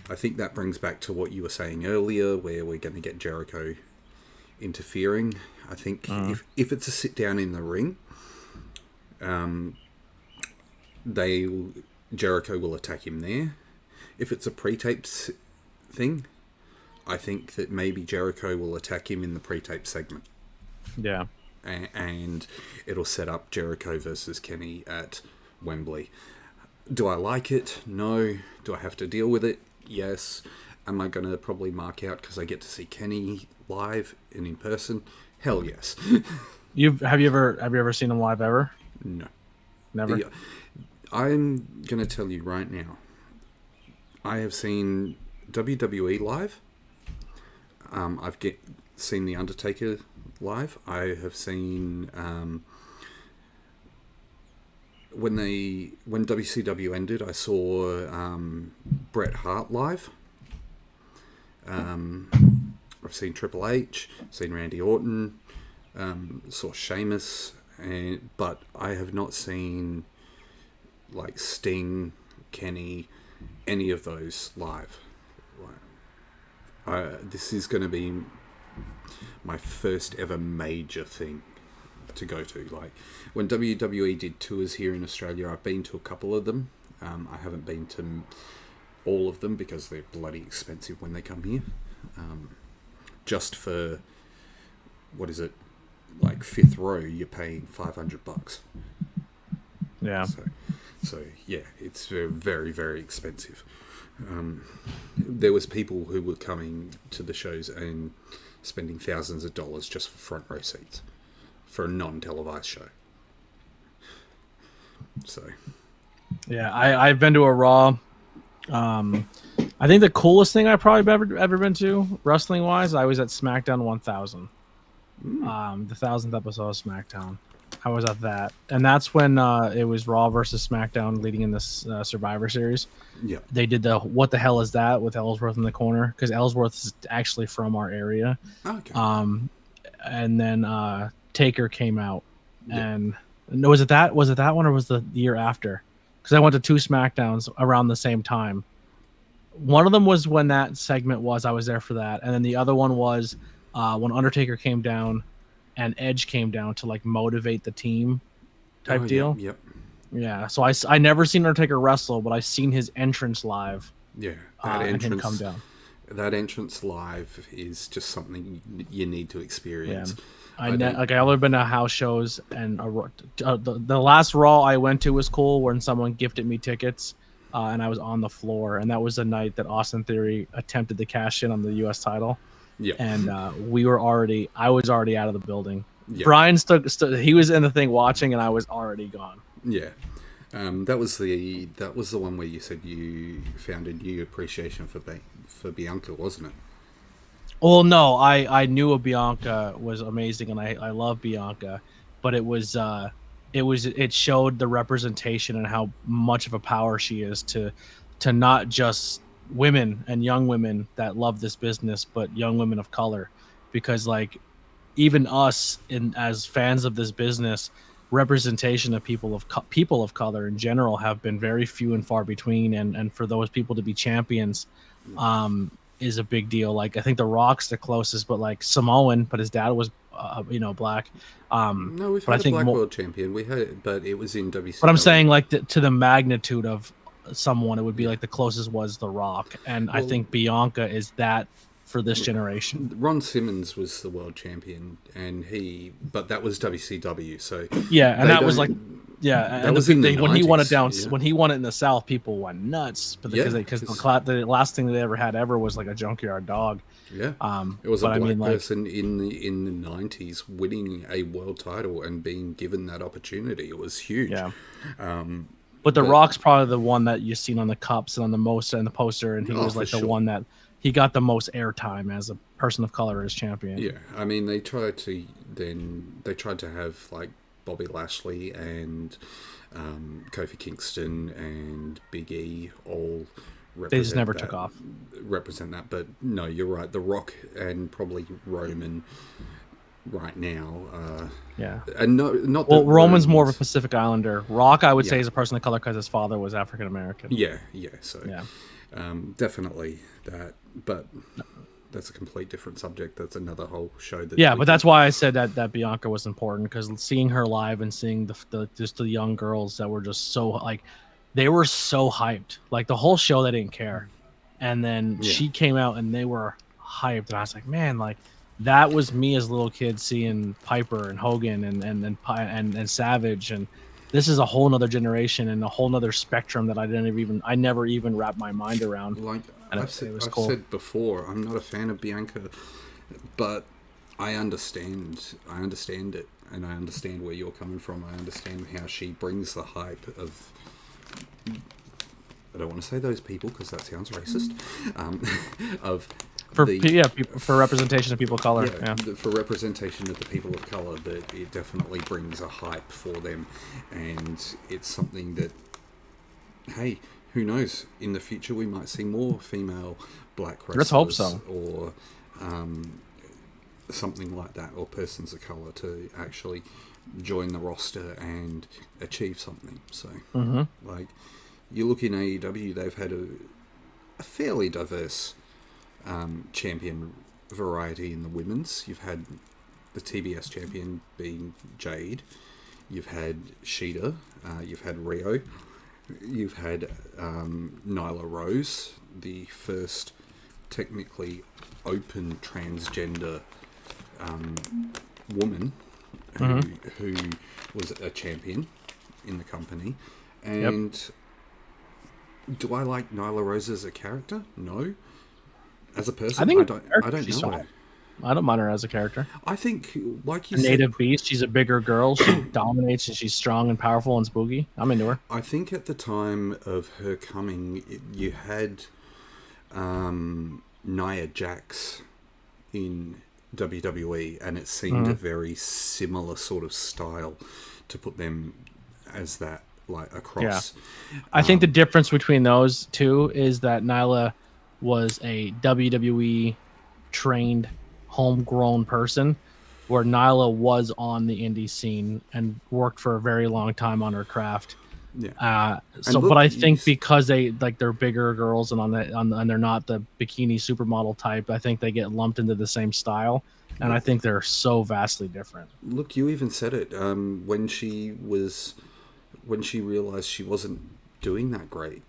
I think that brings back to what you were saying earlier, where we're going to get Jericho interfering. I think if it's a sit-down in the ring, Jericho will attack him there. If it's a pre-taped thing, I think that maybe Jericho will attack him in the pre-tape segment. Yeah. And it'll set up Jericho versus Kenny at Wembley. Do I like it? No. Do I have to deal with it? Yes. Am I going to probably mark out because I get to see Kenny live and in person? Hell yes. Have you ever seen him live ever? No. Never? I'm going to tell you right now. I have seen WWE live. I've seen The Undertaker live. I have seen when WCW ended, I saw Bret Hart live. I've seen Triple H, seen Randy Orton, saw Sheamus, but I have not seen like Sting, Kenny, any of those live. This is going to be my first ever major thing to go to. Like when WWE did tours here in Australia, I've been to a couple of them. I haven't been to all of them because they're bloody expensive when they come here. Just for, what is it, like fifth row, you're paying $500. Yeah. So yeah, it's very, very expensive. There was people who were coming to the shows and spending thousands of dollars just for front row seats for a non-televised show. So yeah, I've been to a Raw. I think the coolest thing I've probably ever been to, wrestling wise, I was at SmackDown 1000. The 1000th episode of SmackDown. I was at that, and that's when it was Raw versus SmackDown leading in this Survivor Series. yeah, They did the "What the hell is that?" with Ellsworth in the corner, because Ellsworth is actually from our area. okay. And then Taker came out, Yeah. and no, was it that one, or was the year after? Because I went to 2 SmackDowns around the same time. One of them was when that segment was. I was there for that, and then the other one was when Undertaker came down and Edge came down to like motivate the team type deal. Yep. Yeah. So I never seen Undertaker wrestle, but I seen his entrance live. Yeah. And him come down. That entrance live is just something you need to experience. Yeah. I've only been to house shows, and the last Raw I went to was cool when someone gifted me tickets, and I was on the floor, and that was the night that Austin Theory attempted to cash in on the U.S. title. Yeah. And I was already out of the building. Yeah. Brian he was in the thing watching, and I was already gone. Yeah. That was the one where you said you found a new appreciation for Bianca, wasn't it? Well, no, I knew Bianca was amazing, and I love Bianca, but it showed the representation and how much of a power she is to not just women and young women that love this business, but young women of color, because like even us as fans of this business, representation of people of color in general have been very few and far between, and for those people to be champions is a big deal. Like I think The Rock's the closest, but like Samoan, but his dad was black. No, we've had a black world champion. We had it, but it was in WCW. But I'm saying like to the magnitude of someone, it would be like the closest was The Rock, and I think Bianca is that for this generation. Ron Simmons was the world champion, but that was WCW. So yeah, and that was like and was in the when he won it 90s, down, yeah. when he won it in the South, people went nuts, but because the last thing they ever had was like a junkyard dog. Yeah, it was a black person in the 90s winning a world title and being given that opportunity. It was huge. Yeah. But The Rock's probably the one that you've seen on the cups and on the poster, and he was like the one that he got the most airtime as a person of color as champion. Yeah, I mean they tried to have like Bobby Lashley and Kofi Kingston and Big E all represent. They just never took off. Represent that, but no, you're right. The Rock and probably Roman right now. Yeah, and not. Well, Roman's more of a Pacific Islander. Rock, I would say, is a person of color because his father was African American. Yeah. So yeah, definitely that, but. That's a complete different subject. That's another whole show. But that's why I said that Bianca was important, because seeing her live and seeing the young girls that were just so like, they were so hyped. Like the whole show, they didn't care, and then she came out and they were hyped, and I was like, man, like that was me as a little kid seeing Piper and Hogan and Savage, and this is a whole nother generation and a whole nother spectrum that I never even wrapped my mind around. Like I've said before, I'm not a fan of Bianca, but I understand it, and I understand where you're coming from. I understand how she brings the hype of. I don't want to say those people because that sounds racist. For representation of people of color. For representation of the people of color, that it definitely brings a hype for them, and it's something that, hey, who knows? In the future, we might see more female black wrestlers. Let's hope so. Or something like that, or persons of color to actually join the roster and achieve something. So, like, you look in AEW, they've had a fairly diverse champion variety in the women's. You've had the TBS champion being Jade. You've had Sheeta. You've had Rio. You've had Nyla Rose, the first technically open transgender woman who was a champion in the company. And do I like Nyla Rose as a character? No. As a person, I don't know her. I don't mind her as a character. I think, like you a said, native beast. She's a bigger girl. She dominates, and she's strong and powerful and spooky. I'm into her. I think at the time of her coming, you had Nia Jax in WWE, and it seemed a very similar sort of style to put them as that, like, across. Yeah. I think the difference between those two is that Nyla was a WWE trained homegrown person, where Nyla was on the indie scene and worked for a very long time on her craft. Yeah. But I think because they're bigger girls and and they're not the bikini supermodel type, I think they get lumped into the same style, and I think they're so vastly different. Look, you even said it when she realized she wasn't doing that great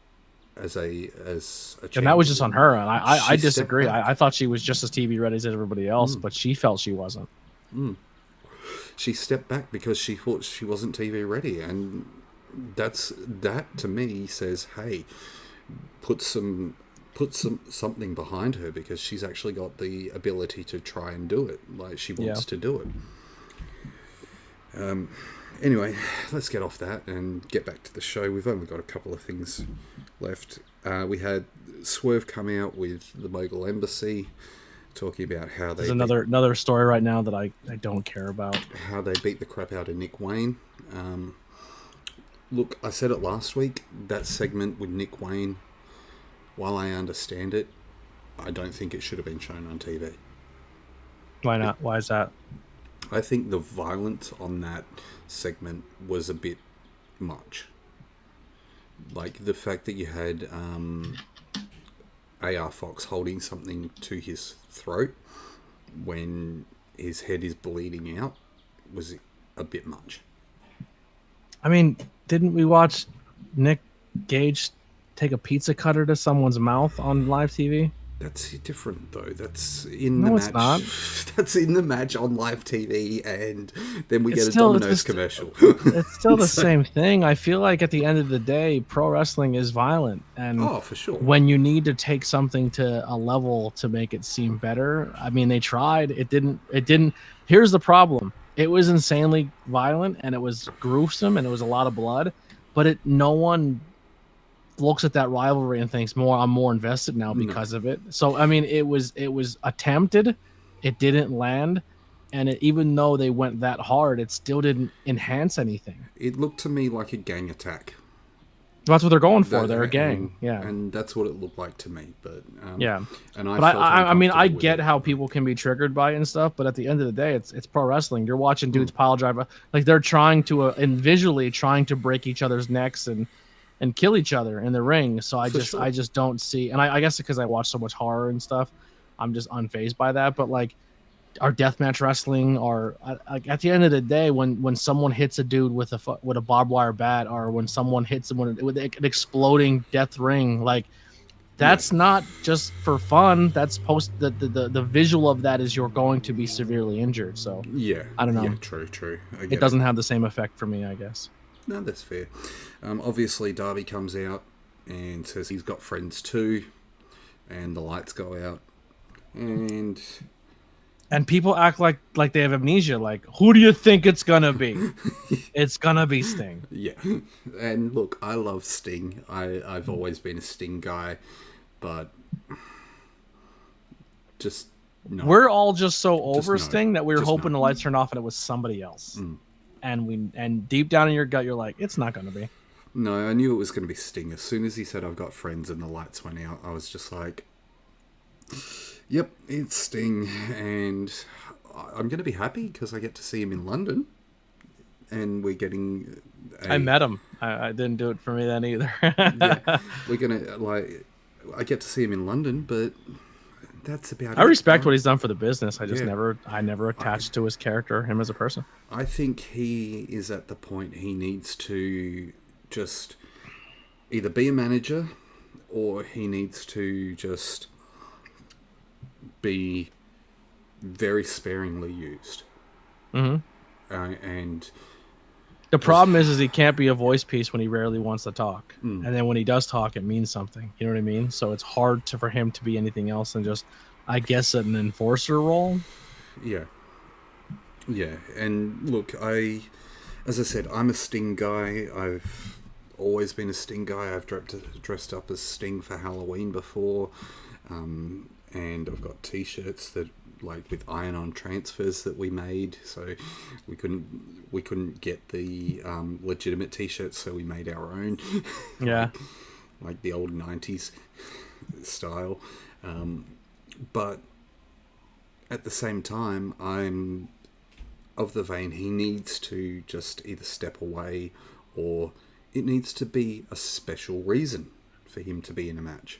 as a champion. And that was just on her, and I disagree. I thought she was just as TV ready as everybody else, but she felt she wasn't. She stepped back because she thought she wasn't TV ready, and that to me says, hey, put something behind her, because she's actually got the ability to try and do it. Like, she wants to do it. Anyway, let's get off that and get back to the show. We've only got a couple of things left. We had Swerve come out with the Mogul Embassy, talking about how there's another story right now that I don't care about. How they beat the crap out of Nick Wayne. Look, I said it last week, that segment with Nick Wayne, while I understand it, I don't think it should have been shown on TV. Why not? Why is that? I think the violence on that segment was a bit much. Like, the fact that you had AR Fox holding something to his throat when his head is bleeding out was a bit much. I mean, didn't we watch Nick Gage take a pizza cutter to someone's mouth on live TV? That's different, though. That's in the match. It's not. That's in the match on live TV, and then we get a Domino's commercial. It's still the same thing. I feel like at the end of the day, pro wrestling is violent, and for sure, when you need to take something to a level to make it seem better, I mean, they tried. It didn't. Here's the problem: it was insanely violent, and it was gruesome, and it was a lot of blood, but no one looks at that rivalry and thinks I'm more invested now because of it. So I mean, it was attempted, it didn't land, and even though they went that hard, it still didn't enhance anything. It looked to me like a gang attack. That's what they're going for. They're a gang, and that's what it looked like to me. But and I mean, I get how people can be triggered by it and stuff, but at the end of the day, it's pro wrestling. You're watching dudes pile drive, like they're trying to and visually trying to break each other's necks and kill each other in the ring. So I just don't see, and I guess because I watch so much horror and stuff, I'm just unfazed by that. But like, our deathmatch wrestling, or like at the end of the day, when someone hits a dude with a barbed wire bat, or when someone hits someone with an exploding death ring, like that's not just for fun. That's the visual of that is you're going to be severely injured. So I don't know. Yeah, true. It doesn't have the same effect for me, I guess. No, that's fair. Obviously, Darby comes out and says he's got friends too, and the lights go out, and people act like they have amnesia. Like, who do you think it's gonna be? It's gonna be Sting. Yeah, and look, I love Sting. I've always been a Sting guy, but just no. We're all just so over Sting that we were hoping the lights turned off and it was somebody else. And deep down in your gut, you're like, it's not going to be. No, I knew it was going to be Sting. As soon as he said, I've got friends, and the lights went out, I was just like, yep, it's Sting. And I'm going to be happy because I get to see him in London. And we're getting... I met him. I didn't do it for me then either. Yeah, we're going to, I get to see him in London, but that's about it. I respect what he's done for the business. I just Yeah. never attached to his character, him as a person. I think he is at the point he needs to just either be a manager or he needs to just be very sparingly used. Mm-hmm. And the problem is he can't be a voice piece when he rarely wants to talk. Mm. And then when he does talk, it means something. You know what I mean? So it's hard for him to be anything else than just, I guess, an enforcer role. Yeah. Yeah. And look, as I said, I'm a Sting guy. I've always been a Sting guy. I've dressed up as Sting for Halloween before. And I've got t-shirts that like with iron-on transfers that we made, so we couldn't get the legitimate t-shirts, so we made our own. Yeah. like the old 90s style. But at the same time, I'm of the vein he needs to just either step away or it needs to be a special reason for him to be in a match.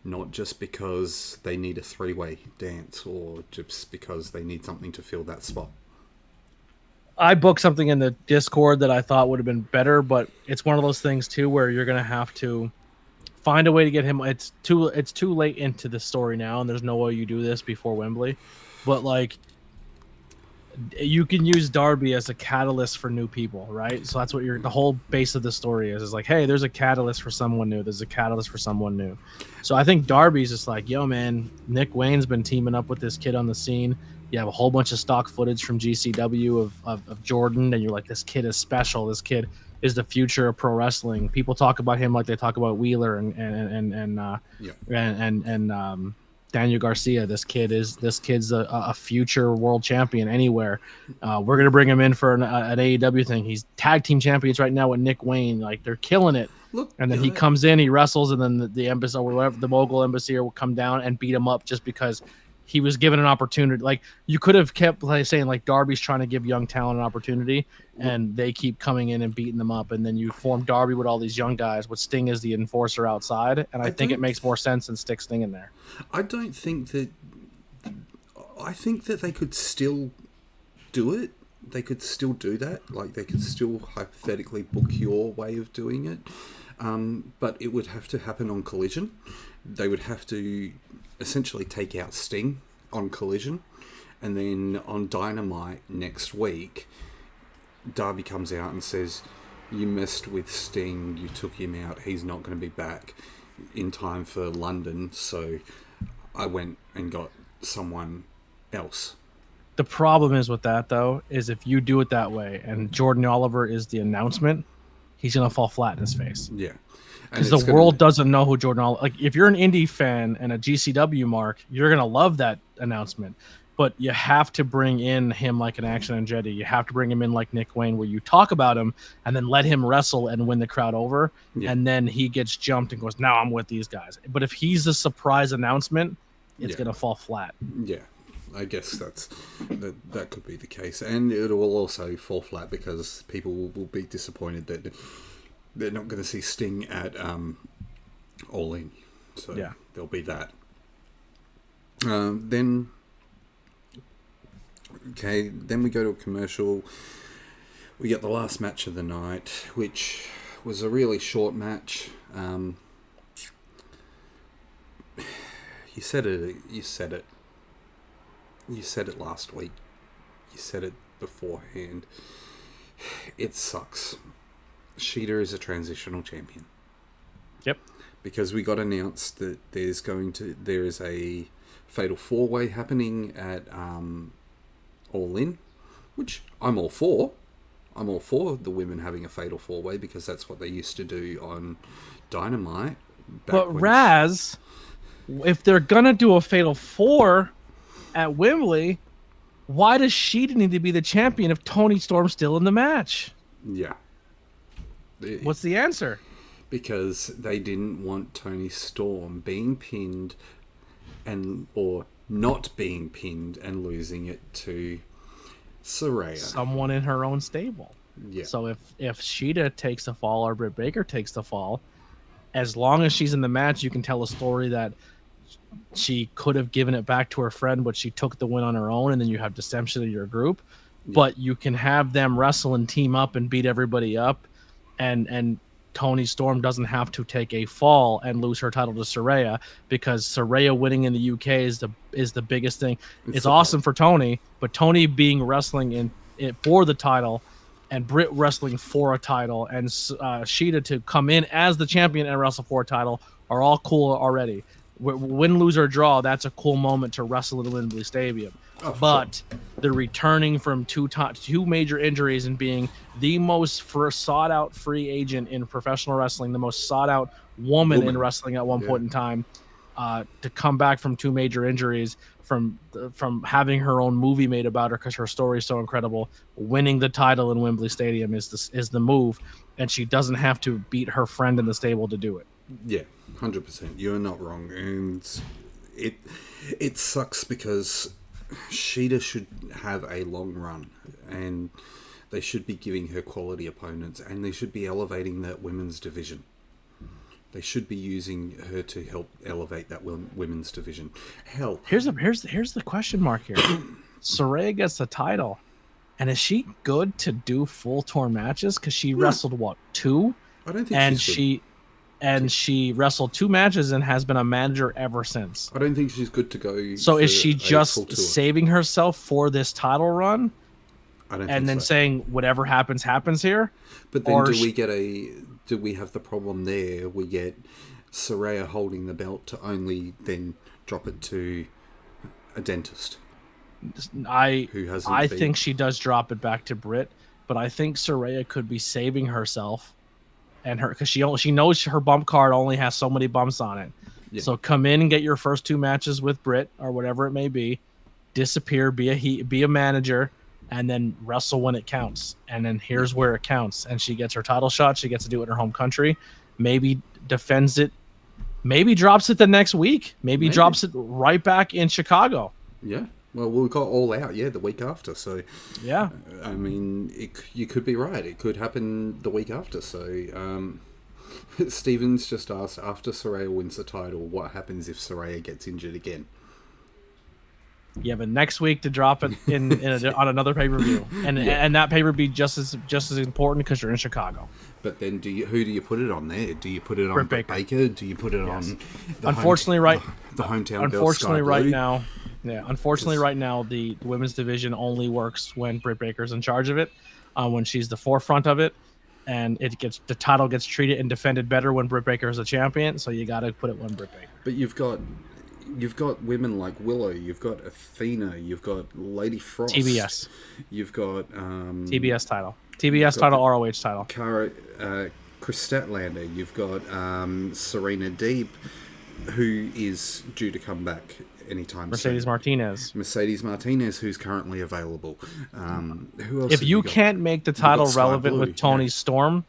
Not just because they need a three-way dance or just because they need something to fill that spot. I booked something in the Discord that I thought would have been better, but it's one of those things too where you're going to have to find a way to get him. It's too late into the story now, and there's no way you do this before Wembley. But like, you can use Darby as a catalyst for new people, right? So that's what the whole base of the story is like, hey, there's a catalyst for someone new. There's a catalyst for someone new. So I think Darby's just like, yo, man, Nick Wayne's been teaming up with this kid on the scene. You have a whole bunch of stock footage from GCW of Jordan, and you're like, this kid is special. This kid is the future of pro wrestling. People talk about him like they talk about Wheeler and Daniel Garcia. This kid's a future world champion anywhere. We're gonna bring him in for an AEW thing. He's tag team champions right now with Nick Wayne. Like, they're killing it. Look, and then he comes in, he wrestles, and then the embassy or whatever, the mogul embassy will come down and beat him up just because he was given an opportunity. Like, you could have kept saying like Darby's trying to give young talent an opportunity, and they keep coming in and beating them up, and then you form Darby with all these young guys with Sting as the enforcer outside, and I think it makes more sense than stick Sting in there. I think that they could still do it. They could still do that. Like, they could still hypothetically book your way of doing it. But it would have to happen on Collision. They would have to essentially take out Sting on Collision. And then on Dynamite next week, Darby comes out and says, you messed with Sting, you took him out, he's not going to be back in time for London, so I went and got someone else. The problem is with that, though, is if you do it that way and Jordan Oliver is the announcement, he's going to fall flat in his face. Yeah. Because the world doesn't know who Jordan Oliver... Like, if you're an indie fan and a GCW mark, you're going to love that announcement. But you have to bring in him like an Action Andretti. You have to bring him in like Nick Wayne, where you talk about him and then let him wrestle and win the crowd over. Yeah. And then he gets jumped and goes, now I'm with these guys. But if he's a surprise announcement, it's going to fall flat. Yeah. I guess that could be the case. And it will also fall flat because people will be disappointed that they're not going to see Sting at All In. So yeah, there'll be that. Then we go to a commercial. We get the last match of the night, which was a really short match. You said it last week. You said it beforehand. It sucks. Sheeta is a transitional champion. Yep. Because we got announced that there is a fatal 4-way happening at All In, which I'm all for. I'm all for the women having a fatal 4-way because that's what they used to do on Dynamite. But Raz, if they're gonna do a fatal 4 at Wembley, why does Sheeta need to be the champion if Toni Storm's still in the match? Yeah. What's the answer? Because they didn't want Toni Storm being pinned or not being pinned and losing it to Saraya. Someone in her own stable. Yeah. So if Sheeta takes the fall or Britt Baker takes the fall, as long as she's in the match, you can tell a story that she could have given it back to her friend, but she took the win on her own, and then you have dissension in your group. Yeah. But you can have them wrestle and team up and beat everybody up, and Toni Storm doesn't have to take a fall and lose her title to Saraya, because Saraya winning in the UK is the biggest thing. It's awesome for Toni, but Toni being wrestling in it for the title, and Britt wrestling for a title, and Shida to come in as the champion and wrestle for a title are all cool already. Win, lose, or draw, that's a cool moment to wrestle in Wembley Stadium. Oh, but they're returning from two major injuries and being the most sought-out free agent in professional wrestling, the most sought-out woman in wrestling at one point in time, to come back from two major injuries, from having her own movie made about her because her story is so incredible. Winning the title in Wembley Stadium is the move, and she doesn't have to beat her friend in the stable to do it. Yeah, 100%. You're not wrong, and it sucks because Shida should have a long run, and they should be giving her quality opponents, and they should be elevating that women's division. They should be using her to help elevate that women's division. Hell, here's the question mark here. Saraya gets the title, and is she good to do full tour matches? Because she wrestled two? I don't think she wrestled 2 matches and has been a manager ever since. I don't think she's good to go. So is she just saving herself for this title run? I don't. And then saying whatever happens here? But then do we have the problem there? We get Saraya holding the belt to only then drop it to a dentist. I think she does drop it back to Britt, but I think Saraya could be saving herself. And because she knows her bump card only has so many bumps on it. Yeah. So come in and get your first 2 matches with Britt or whatever it may be, disappear, be a manager, and then wrestle when it counts. And then here's where it counts. And she gets her title shot. She gets to do it in her home country. Maybe defends it. Maybe drops it the next week. Maybe drops it right back in Chicago. Yeah. Well, we've got All Out, the week after. So, yeah. I mean, you could be right. It could happen the week after. So, Stevens just asked, after Saraya wins the title, what happens if Saraya gets injured again? You have a next week to drop it on another pay-per-view, and that pay-per-view just as important because you're in Chicago. But then, who do you put it on there? Do you put it on Britt Baker? Do you put it on? The hometown. Unfortunately, right now. Yeah, unfortunately, right now, the women's division only works when Britt Baker's in charge of it, when she's the forefront of it, and the title gets treated and defended better when Britt Baker is a champion. So you got to put it when Britt Baker. But you've got women like Willow, you've got Athena, you've got Lady Frost, TBS, you've got TBS title, ROH title, Chris Statlander, you've got Serena Deeb, who is due to come back anytime Mercedes soon. Mercedes Martinez, who's currently available. Who else? If you can't make the title relevant with Toni Storm,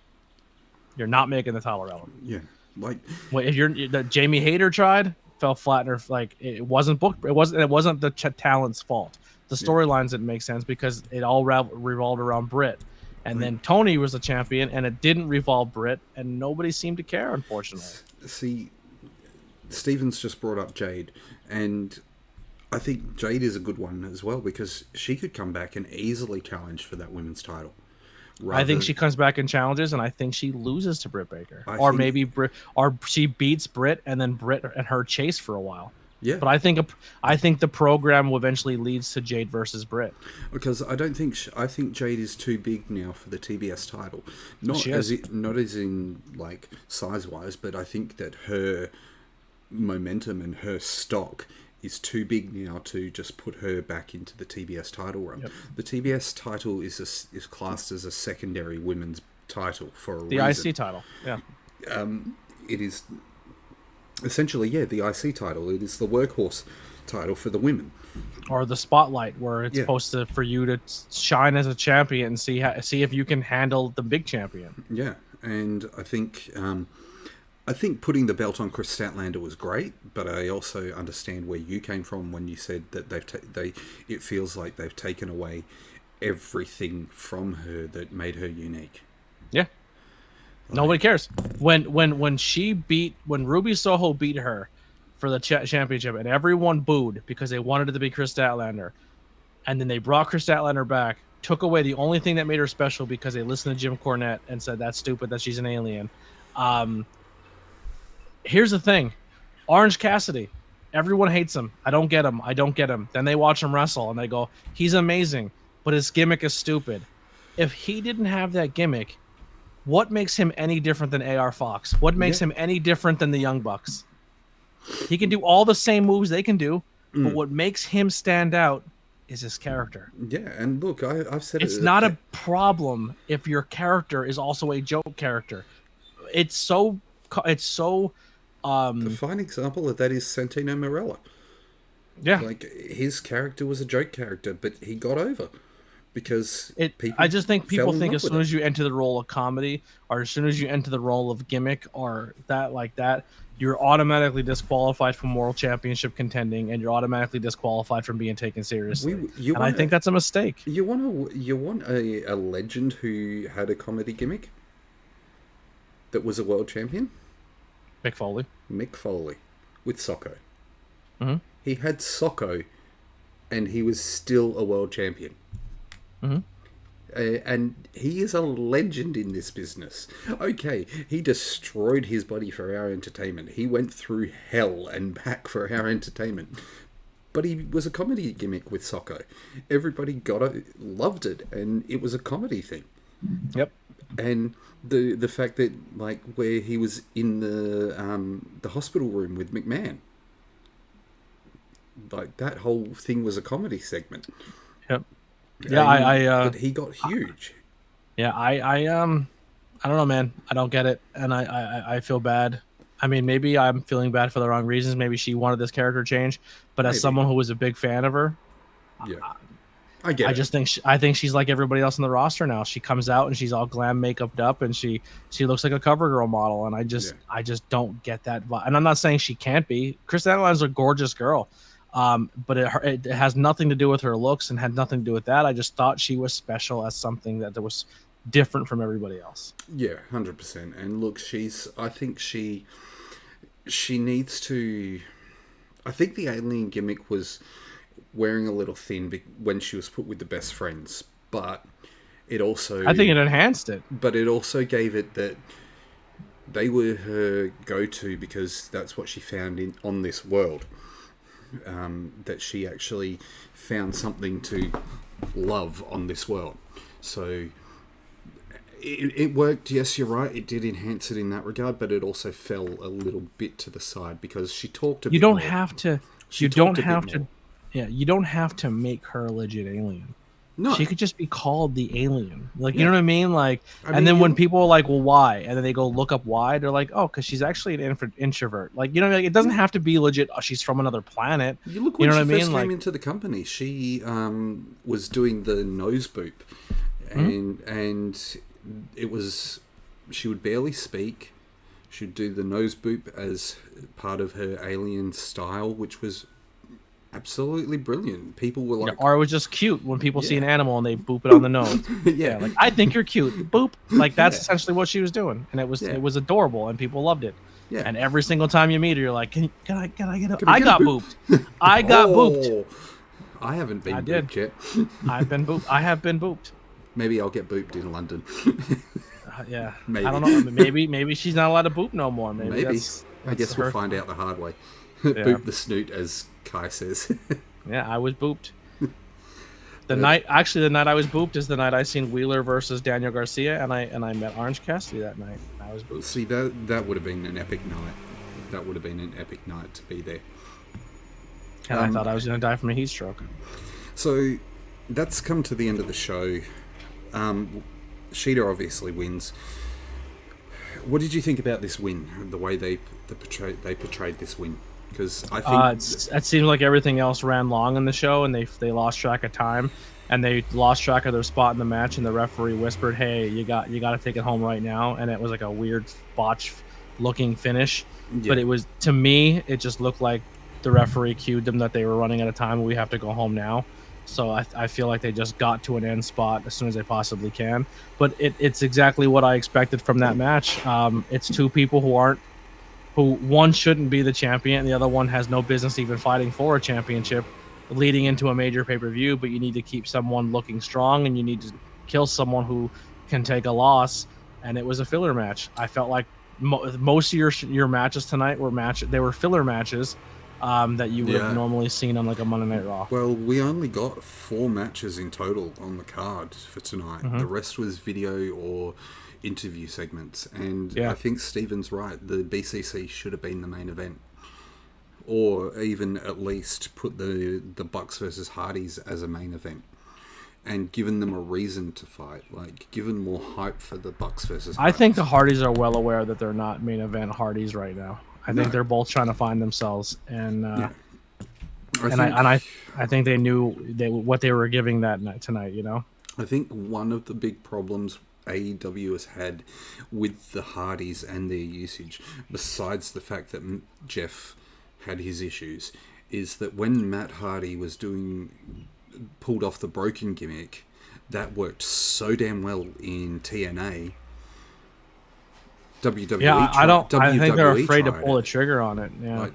you're not making the title relevant. Yeah, like if Jamie Hayter tried, fell flat, or it wasn't booked. It wasn't the talent's fault. The storylines didn't make sense because it all revolved around Britt. And then Toni was the champion, and it didn't revolve Britt, and nobody seemed to care, unfortunately. See, Stevens just brought up Jade, and I think Jade is a good one as well because she could come back and easily challenge for that women's title. I think she comes back and challenges, and I think she loses to Britt Baker, or she beats Britt, and then Britt and her chase for a while. Yeah, but I think the program will eventually leads to Jade versus Britt. Because I think Jade is too big now for the TBS title. Not as in like size wise, but I think that her momentum and her stock is too big now to just put her back into the TBS title run. Yep. The TBS title is classed as a secondary women's title for a reason. The IC title, yeah. It is essentially, the IC title. It is the workhorse title for the women. Or the spotlight, where it's supposed to for you to shine as a champion and see if you can handle the big champion. Yeah, and I think putting the belt on Chris Statlander was great, but I also understand where you came from when you said that it feels like they've taken away everything from her that made her unique. Yeah. Nobody cares. When Ruby Soho beat her for the championship, and everyone booed because they wanted it to be Chris Statlander. And then they brought Chris Statlander back, took away the only thing that made her special because they listened to Jim Cornette and said that's stupid that she's an alien. Here's the thing. Orange Cassidy, everyone hates him. I don't get him. Then they watch him wrestle and they go, he's amazing, but his gimmick is stupid. If he didn't have that gimmick, what makes him any different than AR Fox? What makes him any different than the Young Bucks? He can do all the same moves they can do, but what makes him stand out is his character. Yeah, and look, I've said it's not a problem if your character is also a joke character. It's so the fine example of that is Santino Marella. Yeah, like his character was a joke character, but he got over because I just think people think as soon as you enter the role of comedy, or as soon as you enter the role of gimmick or that like that, you're automatically disqualified from world championship contending, and you're automatically disqualified from being taken seriously. I think that's a mistake. You want a legend who had a comedy gimmick that was a world champion? Mick Foley with Socko. Mm-hmm. He had Socko, and he was still a world champion. Mm-hmm. And he is a legend in this business. Okay, he destroyed his body for our entertainment. He went through hell and back for our entertainment. But he was a comedy gimmick with Socko. Everybody loved it, and it was a comedy thing. Yep. And the fact that, like, where he was in the hospital room with McMahon, like, that whole thing was a comedy segment. Yep. Yeah, but he got huge. Yeah, I don't know, man. I don't get it, and I feel bad. I mean, maybe I'm feeling bad for the wrong reasons. Maybe she wanted this character change, but as someone who was a big fan of her, yeah, I get it. I think she's like everybody else on the roster now. She comes out and she's all glam makeuped up, and she looks like a cover girl model, and I just don't get that vibe. And I'm not saying she can't be. Chris Adelan's a gorgeous girl. But it has nothing to do with her looks and had nothing to do with that. I just thought she was special as something that was different from everybody else. Yeah, 100%. And look, I think she needs to. I think the alien gimmick was wearing a little thin when she was put with the best friends, but it also. I think it enhanced it. But it also gave it that they were her go-to because that's what she found on this world. That she actually found something to love on this world. So it worked. Yes, you're right. It did enhance it in that regard, but it also fell a little bit to the side because she talked a bit more. You don't have to make her a legit alien. No. She could just be called the alien. Like, you know what I mean? Like, and then when people are like, well, why? And then they go look up why. They're like, oh, because she's actually an introvert. Like, you know, like, it doesn't have to be legit. Oh, she's from another planet. You look when she first came into the company. She was doing the nose boop. And it was, she would barely speak. She'd do the nose boop as part of her alien style, which was absolutely brilliant. People were like, or it was just cute when people see an animal and they boop it on the nose. Yeah, like, I think you're cute. Boop. Like, that's essentially what she was doing, and it was adorable, and people loved it. Yeah. And every single time you meet her, you're like, can I get a? I got booped. I got booped. I haven't been booped yet. I've been booped. I have been booped. Maybe I'll get booped in London. Yeah. Maybe. I don't know. Maybe she's not allowed to boop no more. Maybe. I guess we'll find out the hard way. Boop the snoot, as Kai says. Yeah, I was booped. The night I was booped is the night I seen Wheeler versus Daniel Garcia, and I met Orange Cassidy that night. I was booped. See, that would have been an epic night. That would have been an epic night to be there. And I thought I was going to die from a heat stroke. So that's come to the end of the show. Sheeta obviously wins. What did you think about this win? The way they portrayed this win? Because I think it seems like everything else ran long in the show, and they lost track of time, and they lost track of their spot in the match. And the referee whispered, "Hey, you got to take it home right now." And it was like a weird botch-looking finish. Yeah. But it was, to me, it just looked like the referee cued them that they were running out of time. We have to go home now. So I feel like they just got to an end spot as soon as they possibly can. But it's exactly what I expected from that match. It's two people who aren't who one shouldn't be the champion, and the other one has no business even fighting for a championship leading into a major pay-per-view, but you need to keep someone looking strong and you need to kill someone who can take a loss. And it was a filler match. I felt like most of your matches tonight they were filler matches that you would have normally seen on like a Monday Night Raw. Well, we only got 4 matches in total on the card for tonight. The rest was video or interview segments, and I think Steven's right. The BCC should have been the main event, or even at least put the Bucks versus Hardys as a main event, and given them a reason to fight, like given more hype for the Bucks versus Hardys. I think the Hardys are well aware that they're not main event Hardys right now. I think they're both trying to find themselves, and I think they knew what they were giving that night tonight. You know, I think one of the big problems AEW has had with the Hardys and their usage, besides the fact that Jeff had his issues, is that when Matt Hardy was pulled off the broken gimmick, that worked so damn well in TNA. WWE I think they're afraid to pull the trigger on it. Yeah, like,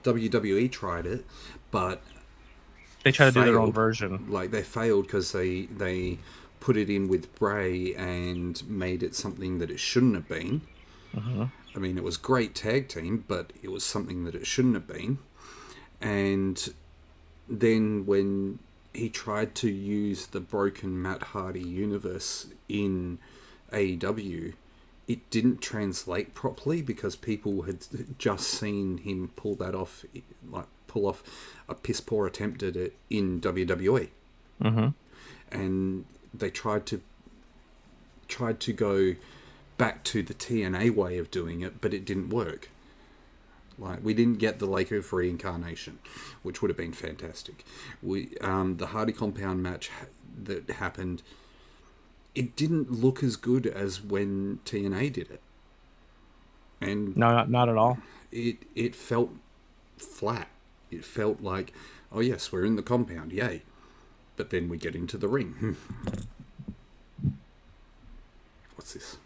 WWE tried it, but they try to do their own version. Like, they failed because they put it in with Bray and made it something that it shouldn't have been. I mean, it was great tag team, but it was something that it shouldn't have been. And then when he tried to use the broken Matt Hardy universe in AEW, it didn't translate properly because people had just seen him pull off a piss poor attempt at it in WWE. And they tried to go back to the TNA way of doing it, but it didn't work. Like, we didn't get the Lake of Reincarnation, which would have been fantastic. The Hardy Compound match that happened, it didn't look as good as when TNA did it. And no, not at all. It felt flat. It felt like, oh yes, we're in the compound, yay. But then we get into the ring. What's this?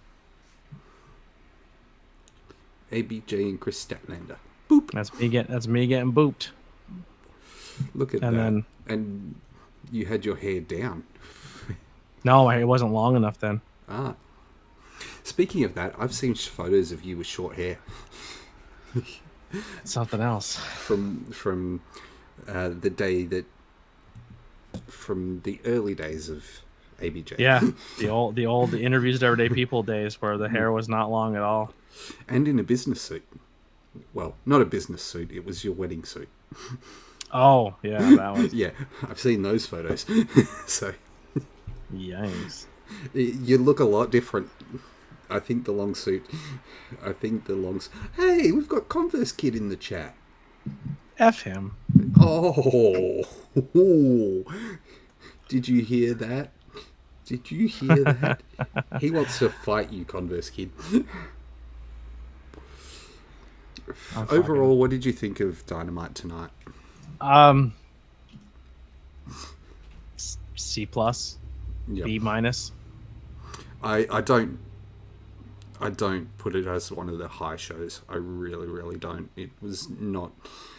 ABJ and Chris Statlander. Boop. That's me getting booped. Look at that. And you had your hair down. No, it wasn't long enough then. Speaking of that, I've seen photos of you with short hair. Something else. From the day that... From the early days of ABJ. Yeah, the old Interviews with Everyday People days where the hair was not long at all. And in a business suit. Well, not a business suit. It was your wedding suit. Oh, yeah, that was... Yeah, I've seen those photos. So... Yikes. You look a lot different. I think the long suit... Hey, we've got Converse Kid in the chat. F him. Oh. Did you hear that? Did you hear that? He wants to fight you, Converse Kid. Overall, what did you think of Dynamite tonight? C plus, yep. B minus. I don't put it as one of the high shows. I really, really don't. It was not.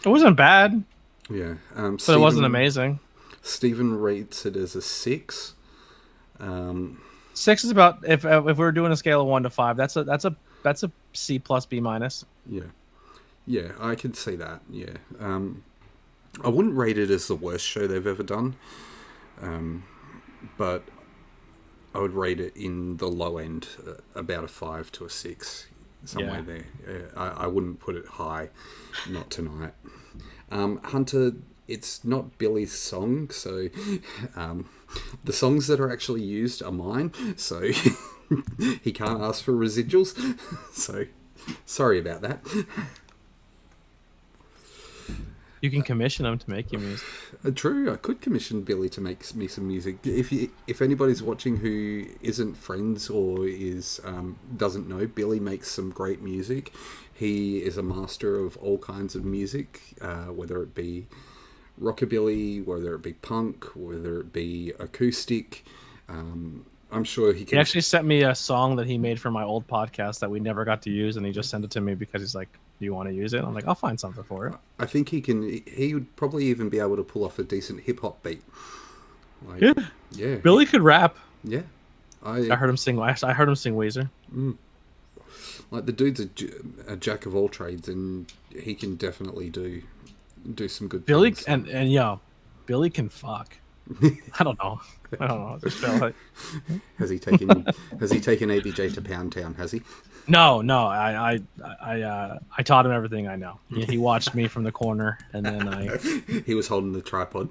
It wasn't bad. Yeah, but it wasn't amazing. Stephen rates it as a 6. 6 is about if we were doing a scale of 1 to 5. That's a C plus B minus. Yeah, I can see that. Yeah, I wouldn't rate it as the worst show they've ever done, but I would rate it in the low end, about a 5 to a 6, somewhere there. I wouldn't put it high, not tonight. Hunter, it's not Billy's song, so the songs that are actually used are mine, so he can't ask for residuals. So sorry about that. You can commission him to make you music. True, I could commission Billy to make me some music. If anybody's watching who isn't friends or doesn't know, Billy makes some great music. He is a master of all kinds of music, whether it be rockabilly, whether it be punk, whether it be acoustic. I'm sure he can... He actually sent me a song that he made for my old podcast that we never got to use, and he just sent it to me because he's like, Do you want to use it? I'm like, I'll find something for it. I think he would probably even be able to pull off a decent hip hop beat. Like, Yeah. Yeah. Billy could rap. Yeah. I heard him sing. I heard him sing Weezer. Like, the dude's a jack of all trades, and he can definitely do some good Billy things. and yo, Billy can fuck. I don't know. I just feel like Has he taken ABJ to Pound Town? Has he? no. I taught him everything I know. He watched me from the corner, and then He was holding the tripod.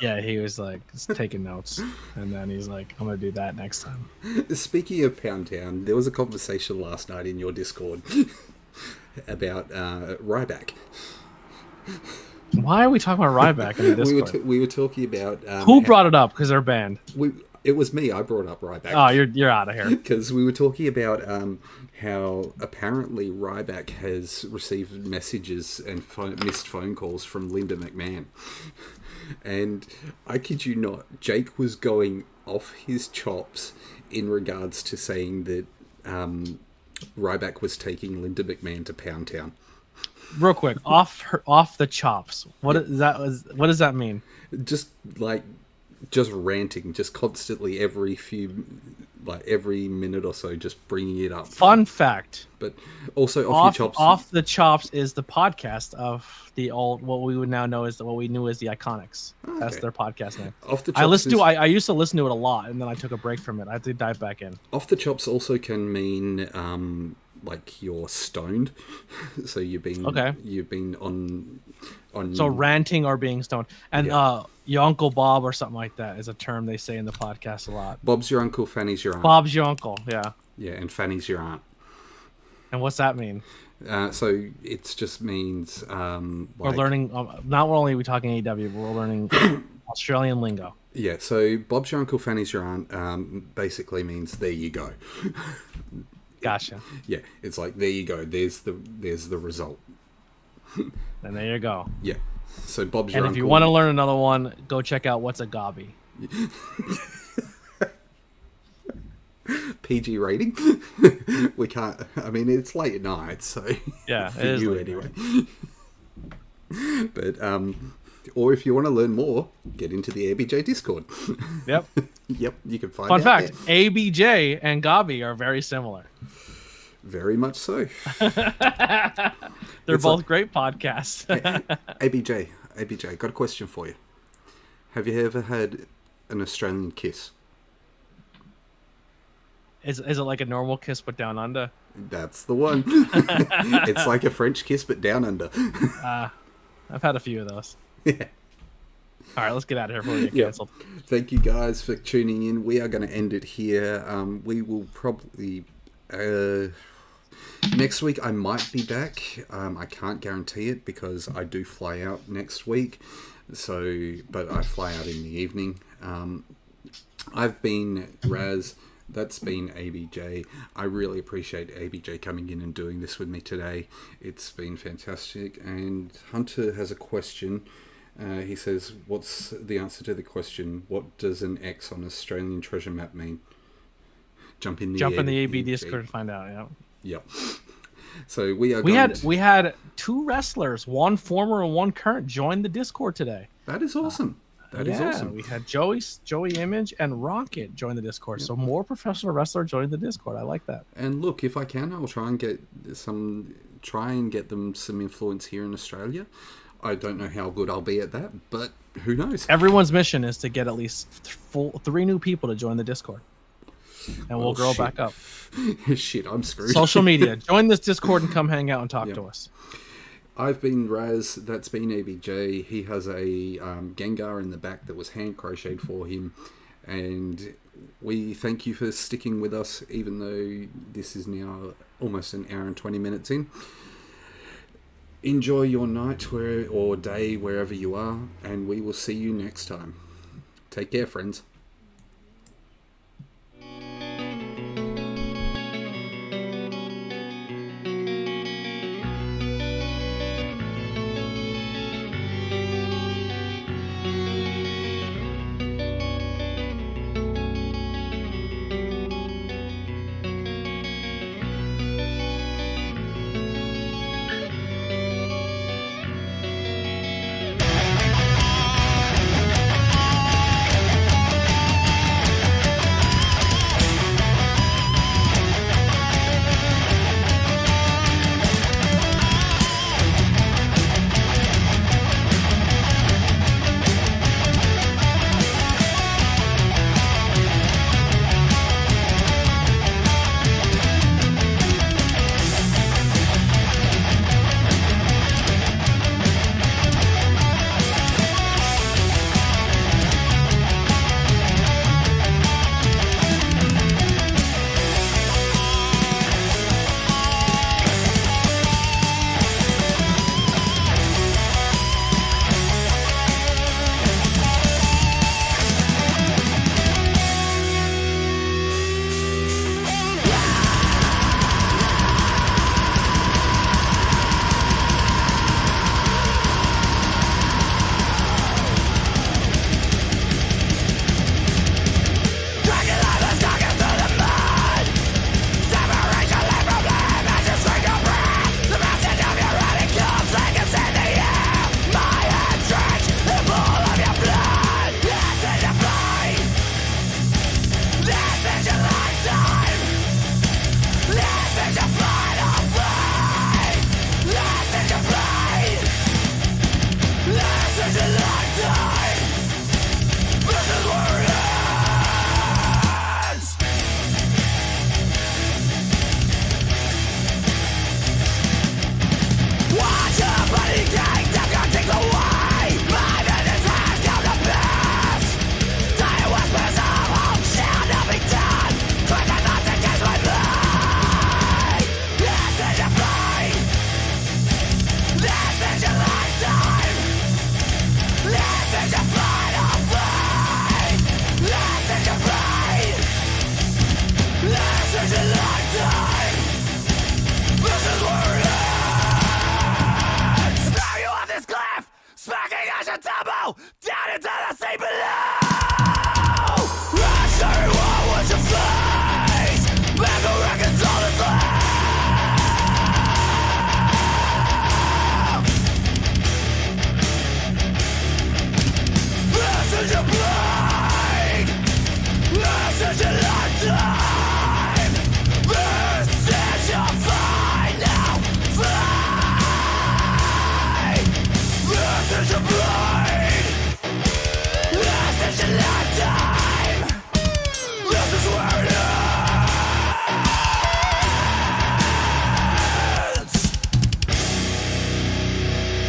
yeah, he was like taking notes, and then he's like, I'm gonna do that next time. Speaking of Pound Town, there was a conversation last night in your Discord about Ryback. Why are we talking about Ryback in the Discord? We were talking about Who brought it up? Because they're banned. It was me. I brought up Ryback. Oh, you're out of here. Because we were talking about how apparently Ryback has received messages and missed phone calls from Linda McMahon. And I kid you not, Jake was going off his chops in regards to saying that Ryback was taking Linda McMahon to Pound Town. Real quick, off the chops. What does that mean? Just ranting, just constantly every minute or so, just bringing it up. Fun fact. But also off your chops. Off the chops is the podcast of the old, what we would now know as what we knew as the Iconics. Okay. That's their podcast name. Off the chops I used to listen to it a lot, and then I took a break from it. I had to dive back in. Off the chops also can mean like you're stoned, so you've been on. So ranting or being stoned, and your Uncle Bob or something like that is a term they say in the podcast a lot. Bob's your uncle, Fanny's your aunt. Bob's your uncle, yeah. Yeah, and Fanny's your aunt. And what's that mean? So it just means we're learning. Not only are we talking AEW, but we're learning Australian lingo. Yeah, so Bob's your uncle, Fanny's your aunt basically means there you go. Gotcha. Yeah, it's like there you go. There's the result. And there you go. Yeah. So Bob's your uncle. And if you want to learn another one, go check out What's a Gobby. PG rating. We can't. I mean, it's late at night, so yeah, for you anyway. But or if you want to learn more, get into the ABJ Discord. Yep. Yep. You can find. Fun fact: there. ABJ and Gobby are very similar. Very much so. They're both great podcasts. ABJ, got a question for you. Have you ever had an Australian kiss? Is it like a normal kiss but down under? That's the one. It's like a French kiss but down under. I've had a few of those. Yeah. All right, let's get out of here before we get canceled. Thank you guys for tuning in. We are going to end it here. We will probably... next week I might be back. I can't guarantee it because I do fly out next week. But I fly out in the evening. I've been Raz. That's been ABJ. I really appreciate ABJ coming in and doing this with me today. It's been fantastic. And Hunter has a question. He says, what's the answer to the question? What does an X on Australian treasure map mean? Jump in the AB Discord to find out. Yeah. Yep. So we had two wrestlers, one former and one current, join the Discord today. That is awesome. That is awesome. We had Joey Image and Rocket join the Discord. Yep. So more professional wrestlers joined the Discord. I like that. And look, if I can, I'll try and get them some influence here in Australia. I don't know how good I'll be at that, but who knows? Everyone's mission is to get at least 3 new people to join the Discord. And we'll grow back up. Shit, I'm screwed. Social media. Join this Discord and come hang out and talk to us. I've been Raz. That's been ABJ. He has a Gengar in the back that was hand crocheted for him. And we thank you for sticking with us, even though this is now almost an hour and 20 minutes in. Enjoy your night or day, wherever you are. And we will see you next time. Take care, friends.